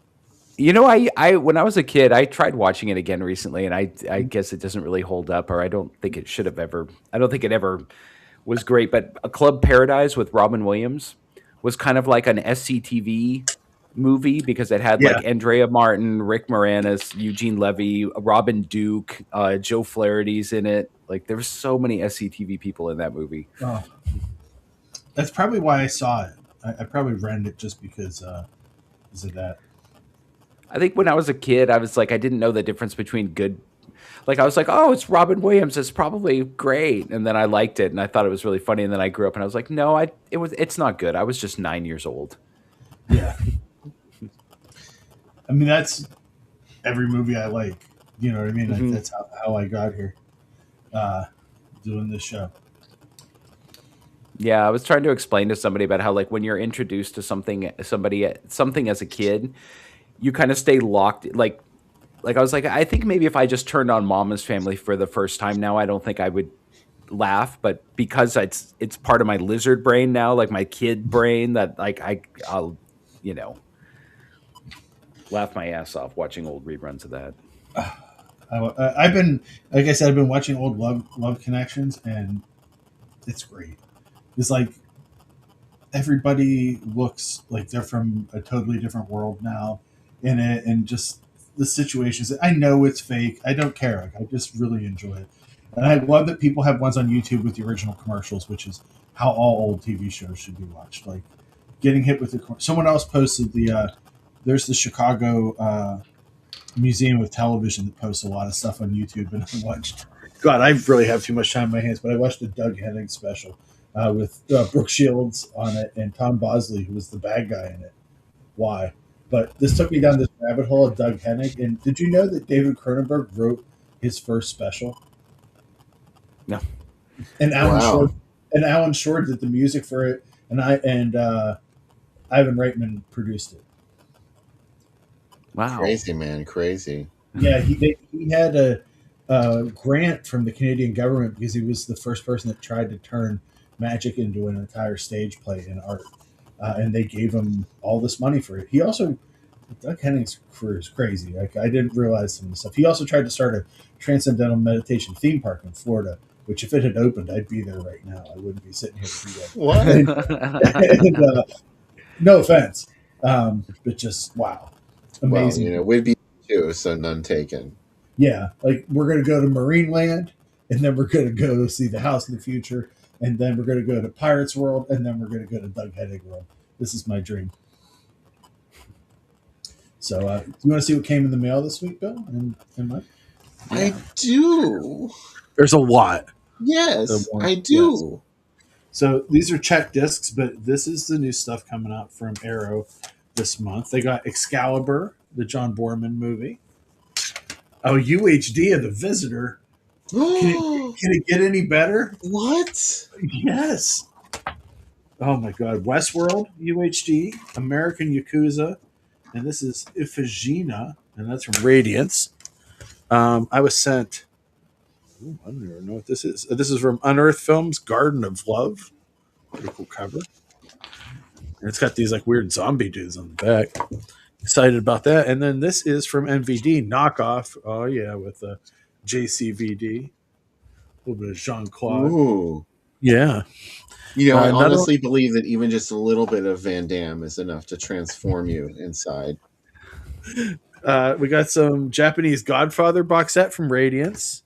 You know, I when I was a kid, I tried watching it again recently, and I guess it doesn't really hold up, or I don't think it should have ever. I don't think it ever was great. But A Club Paradise with Robin Williams was kind of like an SCTV movie because it had like Andrea Martin, Rick Moranis, Eugene Levy, Robin Duke, Joe Flaherty's in it. Like, there were so many SCTV people in that movie. Oh. That's probably why I saw it. I probably rented it just because of that. I think when I was a kid, I was like, I didn't know the difference between good. Like, I was like, oh, it's Robin Williams. It's probably great. And then I liked it, and I thought it was really funny. And then I grew up, and I was like, no, it's not good. I was just 9 years old. Yeah. I mean, that's every movie I like. You know what I mean? Like, that's how I got here doing this show. Yeah, I was trying to explain to somebody about how, like, when you're introduced to something as a kid, you kind of stay locked. Like I was like, I think maybe if I just turned on Mama's Family for the first time now, I don't think I would laugh. But because it's part of my lizard brain now, like my kid brain, that like I'll laugh my ass off watching old reruns of that. I've been, like I said, I've been watching old Love Connections, and it's great. It's like everybody looks like they're from a totally different world now in it, and just the situations. I know it's fake. I don't care. Like, I just really enjoy it. And I love that people have ones on YouTube with the original commercials, which is how all old TV shows should be watched. Like, getting hit with someone else posted there's the Chicago Museum of Television that posts a lot of stuff on YouTube, and I watched. God, I really have too much time in my hands, but I watched the Doug Henning special with Brooke Shields on it and Tom Bosley, who was the bad guy in it. Why? But this took me down this rabbit hole of Doug Henning. And did you know that David Cronenberg wrote his first special? No. And Alan Shore did the music for it, and Ivan Reitman produced it. Wow. Crazy, man. Crazy. Yeah, he had a grant from the Canadian government because he was the first person that tried to turn magic into an entire stage play in art. And they gave him all this money for it. He also, Doug Henning's career is crazy. Like, I didn't realize some of the stuff. He also tried to start a transcendental meditation theme park in Florida, which if it had opened, I'd be there right now. I wouldn't be sitting here with you guys. What? And, no offense, but just wow, amazing. Well, we'd be too, so none taken. Yeah, like we're going to go to Marineland, and then we're going to go see the House of the Future, and then we're going to go to Pirates World, and then we're going to go to Doug Henning World. This is my dream. So, do you want to see what came in the mail this week, Bill and Mike? I do. There's a lot. Yes, I do. Yes. So these are check discs, but this is the new stuff coming out from Arrow this month. They got Excalibur, the John Borman movie. Oh, UHD of The Visitor. Can it get any better? What? Yes. Oh my God. Westworld, UHD, American Yakuza, and this is Iphigenia, and that's from Radiance. I was sent. Ooh, I don't even know what this is. This is from Unearthed Films, Garden of Love. Pretty cool cover. And it's got these like weird zombie dudes on the back. Excited about that. And then this is from MVD, Knockoff. Oh yeah, with the JCVD. A little bit of Jean-Claude. Ooh. Yeah. I honestly believe that even just a little bit of Van Damme is enough to transform you inside. We got some Japanese Godfather box set from Radiance,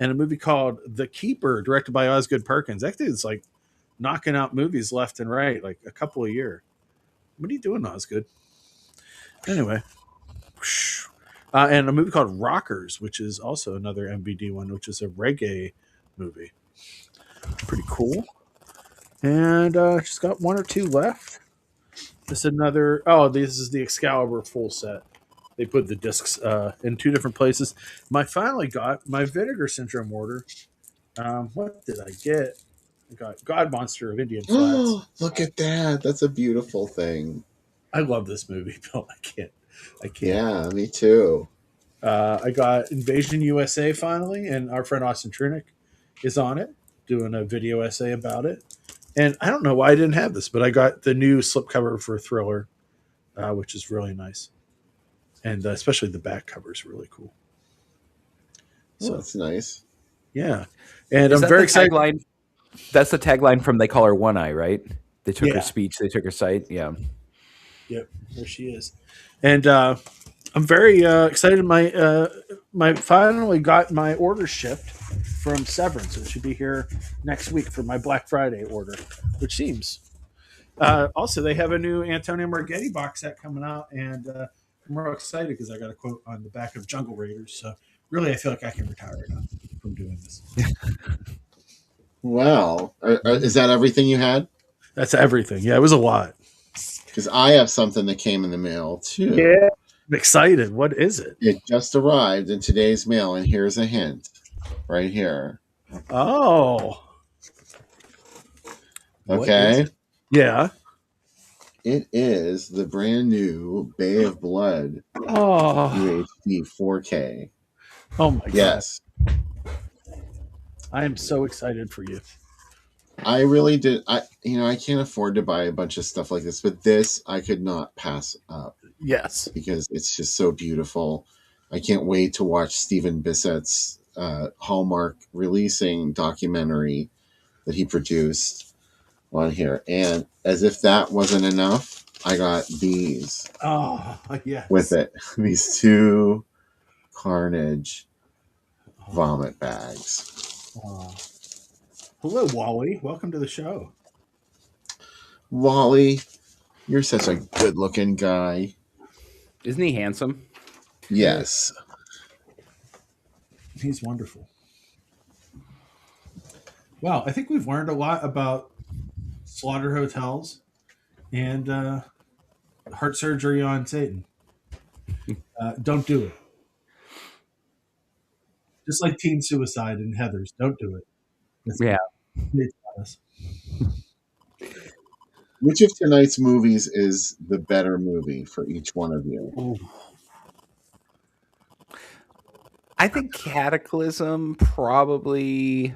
and a movie called The Keeper, directed by Osgood Perkins. That dude's like knocking out movies left and right, like a couple a year. What are you doing, Osgood? Anyway. And a movie called Rockers, which is also another MVD one, which is a reggae movie. Pretty cool. And just got one or two left. This is another. Oh, this is the Excalibur full set. They put the discs in two different places. I finally got my Vinegar Syndrome order. What did I get? I got God Monster of Indian Flats. Look at that. That's a beautiful thing. I love this movie, Bill. I can't. Yeah, me too. I got Invasion USA finally, and our friend Austin Trunick is on it, doing a video essay about it. And I don't know why I didn't have this, but I got the new slipcover for Thriller, which is really nice. And especially the back cover is really cool. So that's nice. Yeah. And I'm very excited. That's the tagline from They Call Her One Eye, right? They took her Yeah. speech. They took her sight. Yeah. Yep. There she is. And I'm very excited. My finally got my order shipped from Severance. It should be here next week for my Black Friday order, which seems. Also, they have a new Antonio Marghetti box set coming out, and I'm real excited because I got a quote on the back of Jungle Raiders. So really, I feel like I can retire now from doing this. Wow. Is that everything you had? That's everything. Yeah, it was a lot. Because I have something that came in the mail, too. Yeah. I'm excited. What is it? It just arrived in today's mail, and here's a hint right here. Oh. Okay. Yeah. It is the brand new Bay of Blood UHD 4K. Oh my God. Yes. I am so excited for you. I really did. I can't afford to buy a bunch of stuff like this, but this I could not pass up. Yes. Because it's just so beautiful. I can't wait to watch Stephen Bissett's Hallmark releasing documentary that he produced on here. And as if that wasn't enough, I got these. Oh, yes. With it. These two Carnage vomit bags. Oh. Hello, Wally. Welcome to the show. Wally, you're such a good-looking guy. Isn't he handsome? Yes. He's wonderful. Wow, I think we've learned a lot about slaughter hotels and heart surgery on Satan. Don't do it. Just like teen suicide in Heathers. Don't do it. Which of tonight's movies is the better movie for each one of you? Ooh. I think Cataclysm probably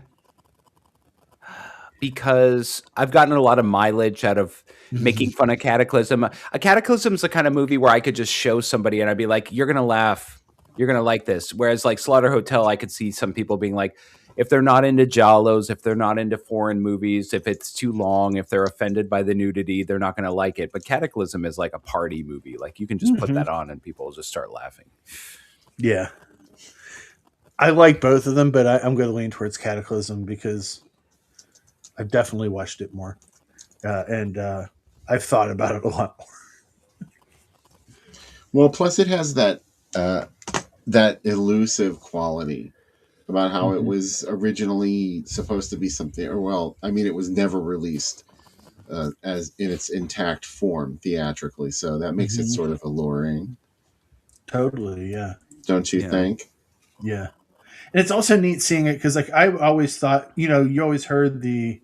because I've gotten a lot of mileage out of making fun of Cataclysm. A Cataclysm is the kind of movie where I could just show somebody and I'd be like, "You're gonna laugh, you're gonna like this." Whereas like Slaughter Hotel, I could see some people being like, if they're not into Jalos, if they're not into foreign movies, if it's too long, if they're offended by the nudity, they're not gonna like it. But Cataclysm is like a party movie; like you can just put that on and people will just start laughing. Yeah. I like both of them, but I'm going to lean towards Cataclysm because I've definitely watched it more, and I've thought about it a lot more. Well, plus it has that elusive quality about how it was originally supposed to be something, or well, I mean, it was never released as in its intact form theatrically, so that makes it sort of alluring. Totally, yeah. Don't you think? Yeah. And it's also neat seeing it because, like, I always thought, you always heard the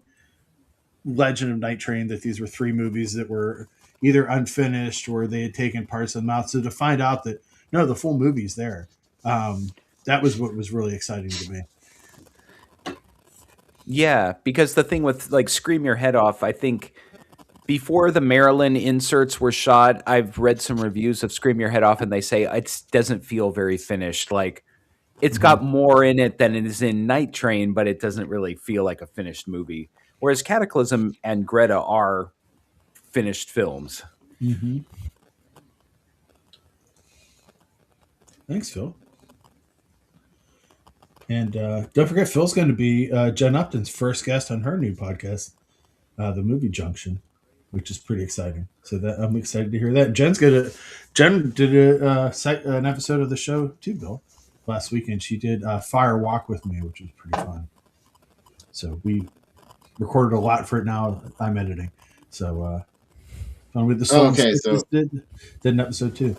legend of Night Train that these were 3 movies that were either unfinished or they had taken parts of them out. So to find out that no, the full movie's there, that was what was really exciting to me. Yeah, because the thing with like Scream Your Head Off, I think before the Maryland inserts were shot, I've read some reviews of Scream Your Head Off and they say it doesn't feel very finished. Like it's got more in it than it is in Night Train, but it doesn't really feel like a finished movie. Whereas Cataclysm and Greta are finished films. Mm-hmm. Thanks, Phil. And don't forget, Phil's going to be Jen Upton's first guest on her new podcast, The Movie Junction, which is pretty exciting. So that I'm excited to hear that. Jen did an episode of the show too, Bill, last weekend. She did Fire Walk with me, which was pretty fun. So we recorded a lot for it now. I'm editing. So fun with the songs. Okay, so did an episode too.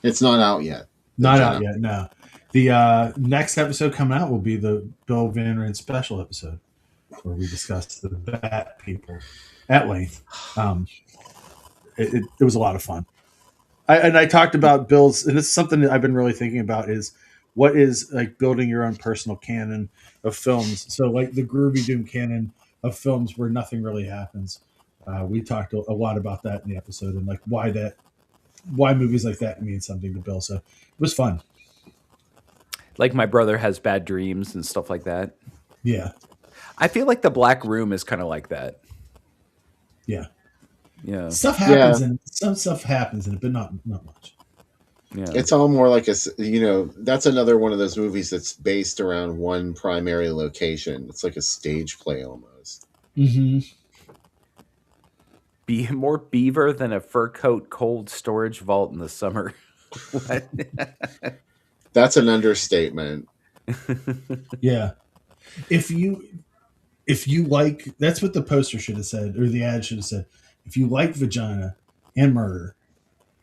It's not out yet. Not out yet, no. The next episode coming out will be the Bill Van Ryn special episode where we discussed the Bat People at length. It was a lot of fun. I talked about Bill's, and it's something that I've been really thinking about is what is like building your own personal canon of films. So like the Groovy Doom canon of films where nothing really happens. We talked a lot about that in the episode and like why movies like that mean something to Bill. So it was fun. Like My Brother Has Bad Dreams and stuff like that. Yeah. I feel like The Black Room is kind of like that. Yeah. Yeah. Stuff happens and some stuff happens in it, but not much. Yeah. It's all more like that's another one of those movies that's based around one primary location. It's like a stage play almost. Mm-hmm. Be more beaver than a fur coat cold storage vault in the summer. What? That's an understatement. Yeah. If you like, that's what the poster should have said, or the ad should have said. If you like vagina and murder,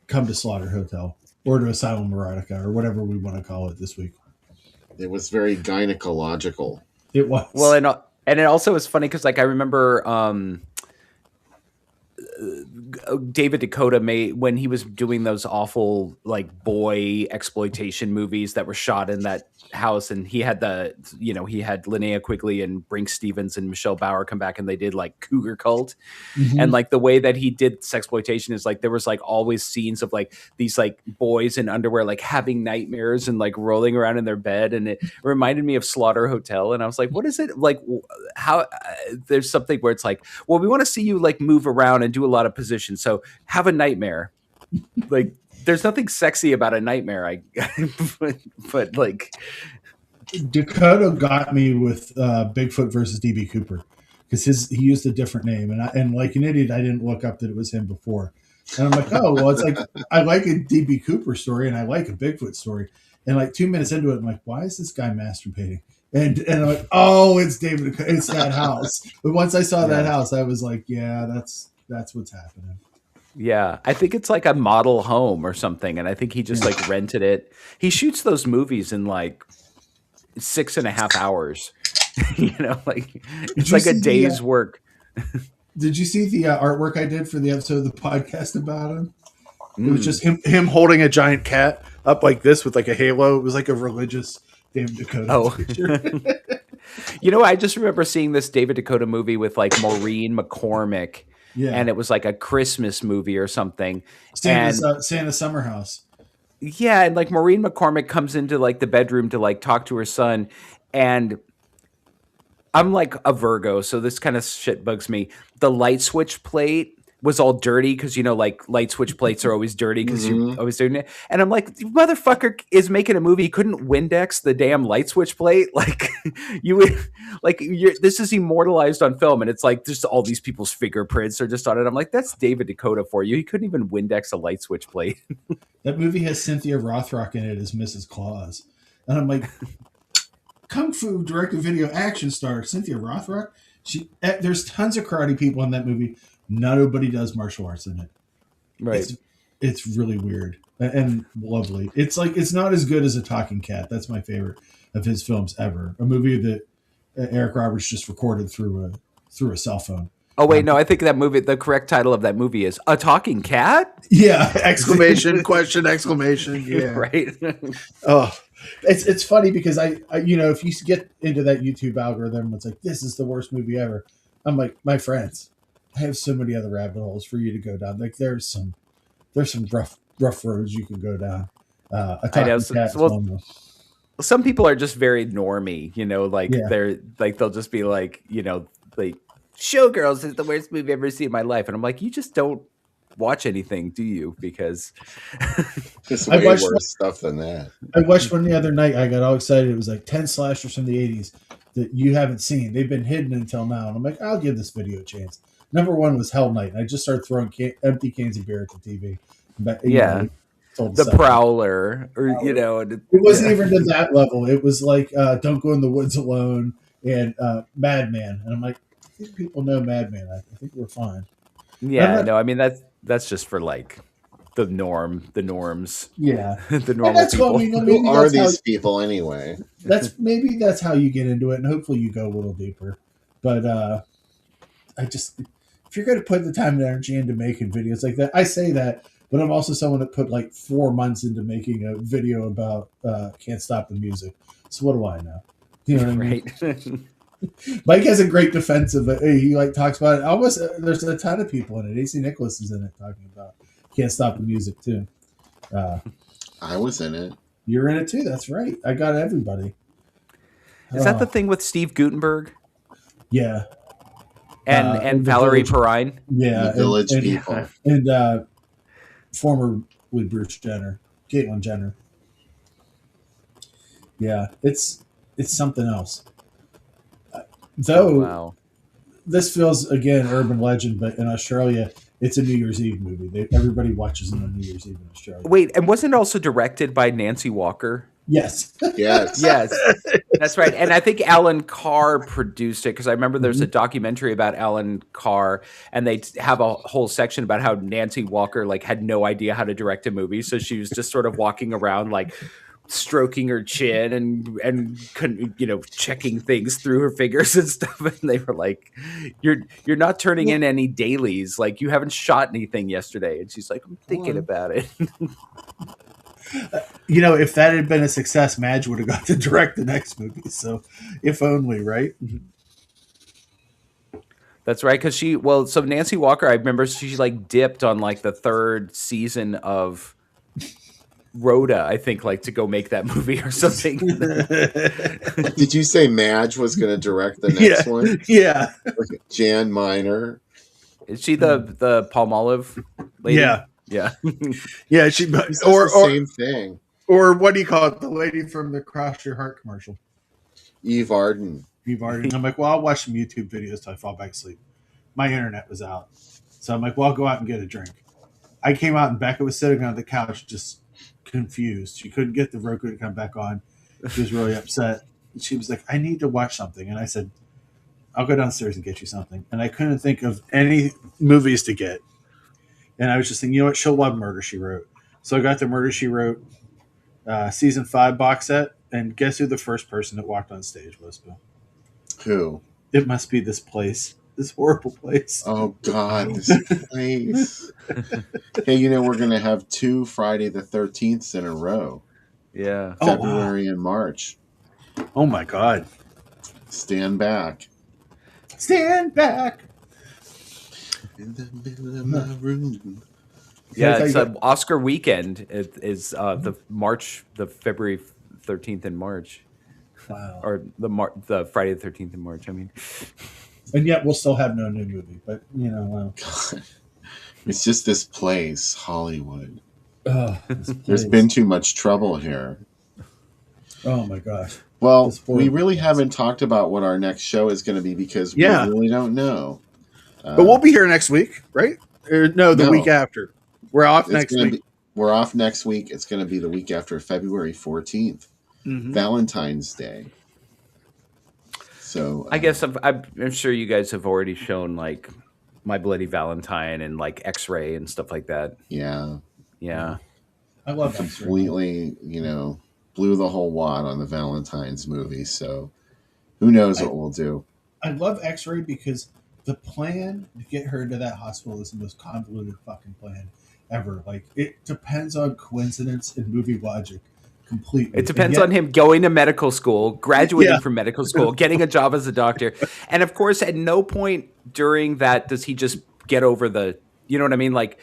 come to Slaughter Hotel or to Asylum Erotica or whatever we want to call it this week. It was very gynecological. It was. Well, and it also was funny because like I remember David Dakota when he was doing those awful like boy exploitation movies that were shot in that house, and he had he had Linnea Quigley and Brink Stevens and Michelle Bauer come back and they did like Cougar Cult. Mm-hmm. And like the way that he did sexploitation is like there was like always scenes of like these like boys in underwear like having nightmares and like rolling around in their bed, and it reminded me of Slaughter Hotel. And I was like, what is it like? How there's something where it's like, well, we want to see you like move around and do a lot of positions, so have a nightmare. Like there's nothing sexy about a nightmare. But like Dakota got me with Bigfoot versus DB Cooper because he used a different name, and like an idiot, I didn't look up that it was him before, and I'm like, oh well, it's like I like a DB Cooper story and I like a Bigfoot story, and like 2 minutes into it, I'm like, why is this guy masturbating? And I'm like, oh, it's David, it's that house. But once I saw that house, I was like, yeah, that's what's happening. Yeah, I think it's like a model home or something, and I think he just like rented it. He shoots those movies in like 6.5 hours. Like it's like a day's work. Did you see the artwork I did for the episode of the podcast about him? It was just him holding a giant cat up like this with like a halo. It was like a religious David Dakota Oh. picture. I just remember seeing this David Dakota movie with like Maureen McCormick, Yeah. and it was like a Christmas movie or something. Santa Summer House. Yeah, and like Maureen McCormick comes into like the bedroom to like talk to her son, and I'm like a Virgo, so this kind of shit bugs me. The light switch plate was all dirty because like light switch plates are always dirty because you're always doing it. And I'm like, motherfucker is making a movie. He couldn't Windex the damn light switch plate. Like you would, this is immortalized on film, and it's like just all these people's fingerprints are just on it. I'm like, that's David Dakota for you. He couldn't even Windex a light switch plate. That movie has Cynthia Rothrock in it as Mrs. Claus, and I'm like, Kung Fu direct-to-video action star Cynthia Rothrock. There's tons of karate people in that movie. Nobody does martial arts in it. Right. It's really weird and lovely. It's like it's not as good as A Talking Cat. That's my favorite of his films ever. A movie that Eric Roberts just recorded through a cell phone. Oh wait, no, I think that movie. The correct title of that movie is A Talking Cat. Yeah! Exclamation! Question! Exclamation! Yeah. Right. Oh, it's funny because I if you get into that YouTube algorithm, it's like this is the worst movie ever. I'm like, my friends, I have so many other rabbit holes for you to go down. Like there's some rough roads you can go down. I know. Some people are just very normy, they're like they'll just be like, like Showgirls is the worst movie I've ever seen in my life, and I'm like, you just don't watch anything, do you? Because it's way worse stuff than that. I watched one the other night. I got all excited. It was like 10 slashers from the 80s that you haven't seen. They've been hidden until now, and I'm like, I'll give this video a chance. Number one was Hell Night, and I just started throwing empty cans of beer at the TV. But, the Prowler, or it wasn't even to that level. It was like Don't Go in the Woods Alone and Madman, and I'm like, I think people know Madman. I think we're fine. Yeah, no, I mean that's just for like the norms. Yeah, the normal people. Who are these people anyway? That's how you get into it, and hopefully you go a little deeper. But if you're going to put the time and energy into making videos like that, I say that, but I'm also someone that put like 4 months into making a video about Can't Stop the Music. So what do I know? You know what I mean? Mike has a great defense of it. He like talks about it. Almost there's a ton of people in it. AC Nicholas is in it talking about Can't Stop the Music too. I was in it. You're in it too. That's right. I got everybody. Is that the thing with Steve Guttenberg? Yeah. And Valerie Perrine? Yeah. The Village people. And former with Bruce Jenner, Caitlyn Jenner. Yeah, it's something else. Though this feels again urban legend, but in Australia, it's a New Year's Eve movie. Everybody watches it on New Year's Eve in Australia. Wait, and wasn't it also directed by Nancy Walker? Yes. Yes. That's right. And I think Alan Carr produced it because I remember there's a documentary about Alan Carr, and they have a whole section about how Nancy Walker like had no idea how to direct a movie, so she was just sort of walking around like stroking her chin and checking things through her fingers and stuff, and they were like, you're not turning in any dailies, like you haven't shot anything yesterday. And she's like, I'm thinking about it. If that had been a success, Madge would have got to direct the next movie. So if only, right? That's right. Because so Nancy Walker, I remember she like dipped on like the 3rd season of Rhoda, I think, like to go make that movie or something. Did you say Madge was going to direct the next one? Yeah. Jan Miner. Is she the Palmolive lady? Yeah. Yeah. Yeah. She or the same thing. Or what do you call it? The lady from the Cross Your Heart commercial. Eve Arden. I'm like, well, I'll watch some YouTube videos till I fall back asleep. My internet was out. So I'm like, well, I'll go out and get a drink. I came out and Becca was sitting on the couch just confused. She couldn't get the Roku to come back on. She was really upset. She was like, I need to watch something. And I said, I'll go downstairs and get you something. And I couldn't think of any movies to get. And I was just thinking, you know what? She'll love Murder, She Wrote. So I got the Murder, She Wrote season 5 box set. And guess who the first person that walked on stage was, Bill? Who? It must be this place. This horrible place. Oh, God, this place. Hey, we're going to have 2 Friday the 13th in a row. Yeah. February and March. Oh my God. Stand back. Stand back. In the middle of my room. Yeah, it's Oscar weekend. It is the February 13th in March. Wow. Or the Friday the 13th in March, I mean. And yet we'll still have no new movie. But, you know, well. God. It's just this place, Hollywood. This There's place. been too much trouble here. Oh my gosh. Well, we really haven't talked about what our next show is going to be because we really don't know. But we'll be here next week, right? Or the week after. We're off next week. We're off next week. It's going to be the week after February 14th, Valentine's Day. So I guess I'm sure you guys have already shown like My Bloody Valentine and like X-Ray and stuff like that. Yeah. I love completely, blew the whole wad on the Valentine's movie. So who knows what we'll do. I love X-Ray because the plan to get her to that hospital is the most convoluted fucking plan ever. Like, it depends on coincidence and movie logic completely. It depends on him going to medical school, graduating from medical school, getting a job as a doctor. And of course, at no point during that does he just get over you know what I mean? Like,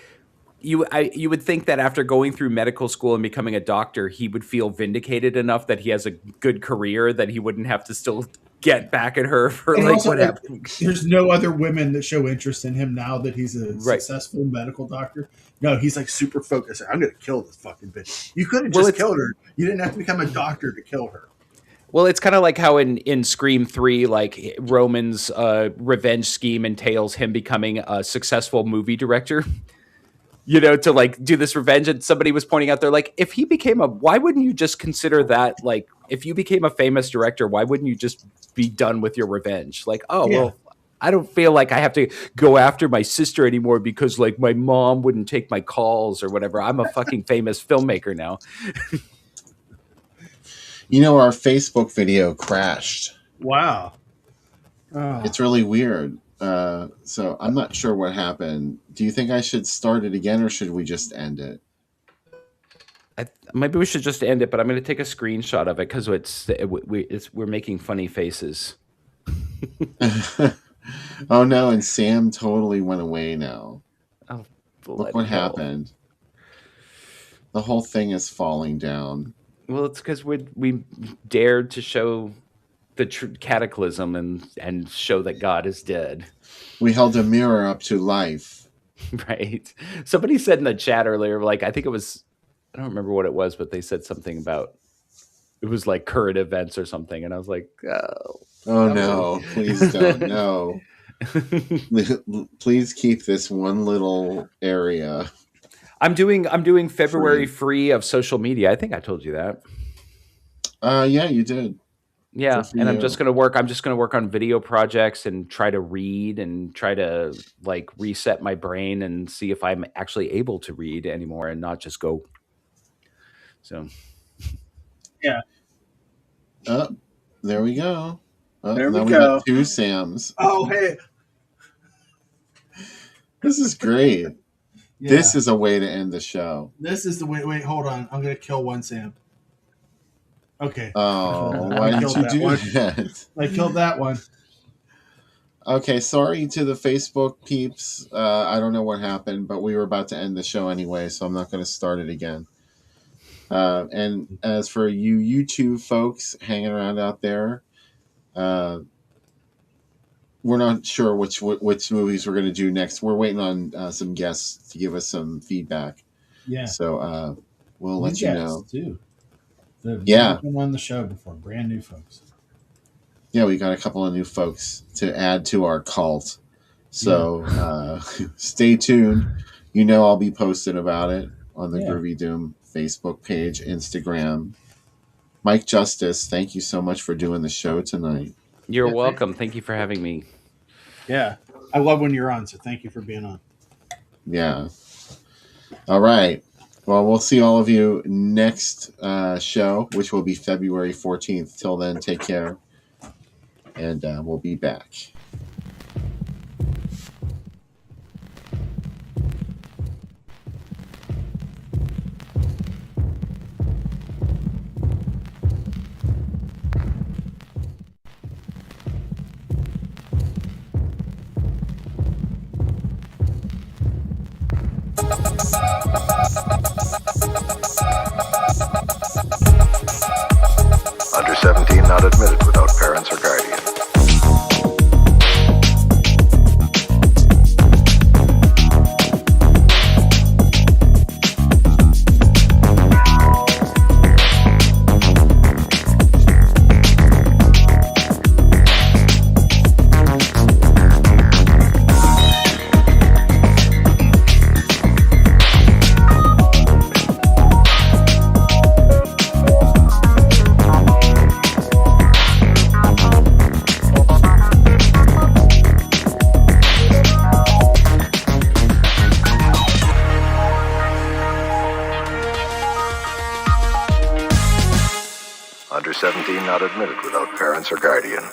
you would think that after going through medical school and becoming a doctor, he would feel vindicated enough that he has a good career that he wouldn't have to still get back at her for and like also, what happened. There's no other women that show interest in him now that he's a successful medical doctor. No, he's like super focused. I'm going to kill this fucking bitch. You could have just killed her. You didn't have to become a doctor to kill her. Well, it's kind of like how in Scream 3, like Roman's revenge scheme entails him becoming a successful movie director. To like do this revenge. And somebody was pointing out there, like, if he became why wouldn't you just consider that, like, if you became a famous director, why wouldn't you just be done with your revenge? Like, well, I don't feel like I have to go after my sister anymore because, like, my mom wouldn't take my calls or whatever. I'm a fucking famous filmmaker now. Our Facebook video crashed. Wow. It's really weird. So I'm not sure what happened. Do you think I should start it again or should we just end it? Maybe we should just end it, but I'm going to take a screenshot of it because we're making funny faces. Oh no, and Sam totally went away now. Oh, look what happened. The whole thing is falling down. Well, it's because we dared to show the cataclysm and show that God is dead. We held a mirror up to life. Right. Somebody said in the chat earlier, like, I think it was, I don't remember what it was, but they said something about, it was like current events or something. And I was like, oh no, please don't. No. Please keep this one little area. I'm doing February free of social media. I think I told you that. Yeah, you did. Yeah, and I'm just gonna work on video projects and try to read and try to like reset my brain and see if I'm actually able to read anymore and not just go. So, yeah. There we go. There we go. Got two Sams. Oh, hey. This is great. Yeah. This is a way to end the show. This is the way. Wait, hold on. I'm gonna kill one Sam. Okay. Oh, why did you do that? I killed that one. Okay, sorry to the Facebook peeps. I don't know what happened, but we were about to end the show anyway, so I'm not going to start it again. And as for you YouTube folks hanging around out there, we're not sure which movies we're going to do next. We're waiting on some guests to give us some feedback. Yeah. So we'll let you know. Too. They've never been on the show before. Brand new folks. Yeah, we got a couple of new folks to add to our cult. So stay tuned. I'll be posting about it on the Groovy Doom Facebook page, Instagram. Mike Justice, thank you so much for doing the show tonight. You're welcome. Thank you for having me. Yeah. I love when you're on, so thank you for being on. Yeah. All right. Well, we'll see all of you next show, which will be February 14th. Till then, take care, and we'll be back. Under 17 not admitted without parents or guardian. Under 17 not admitted without parents or guardian.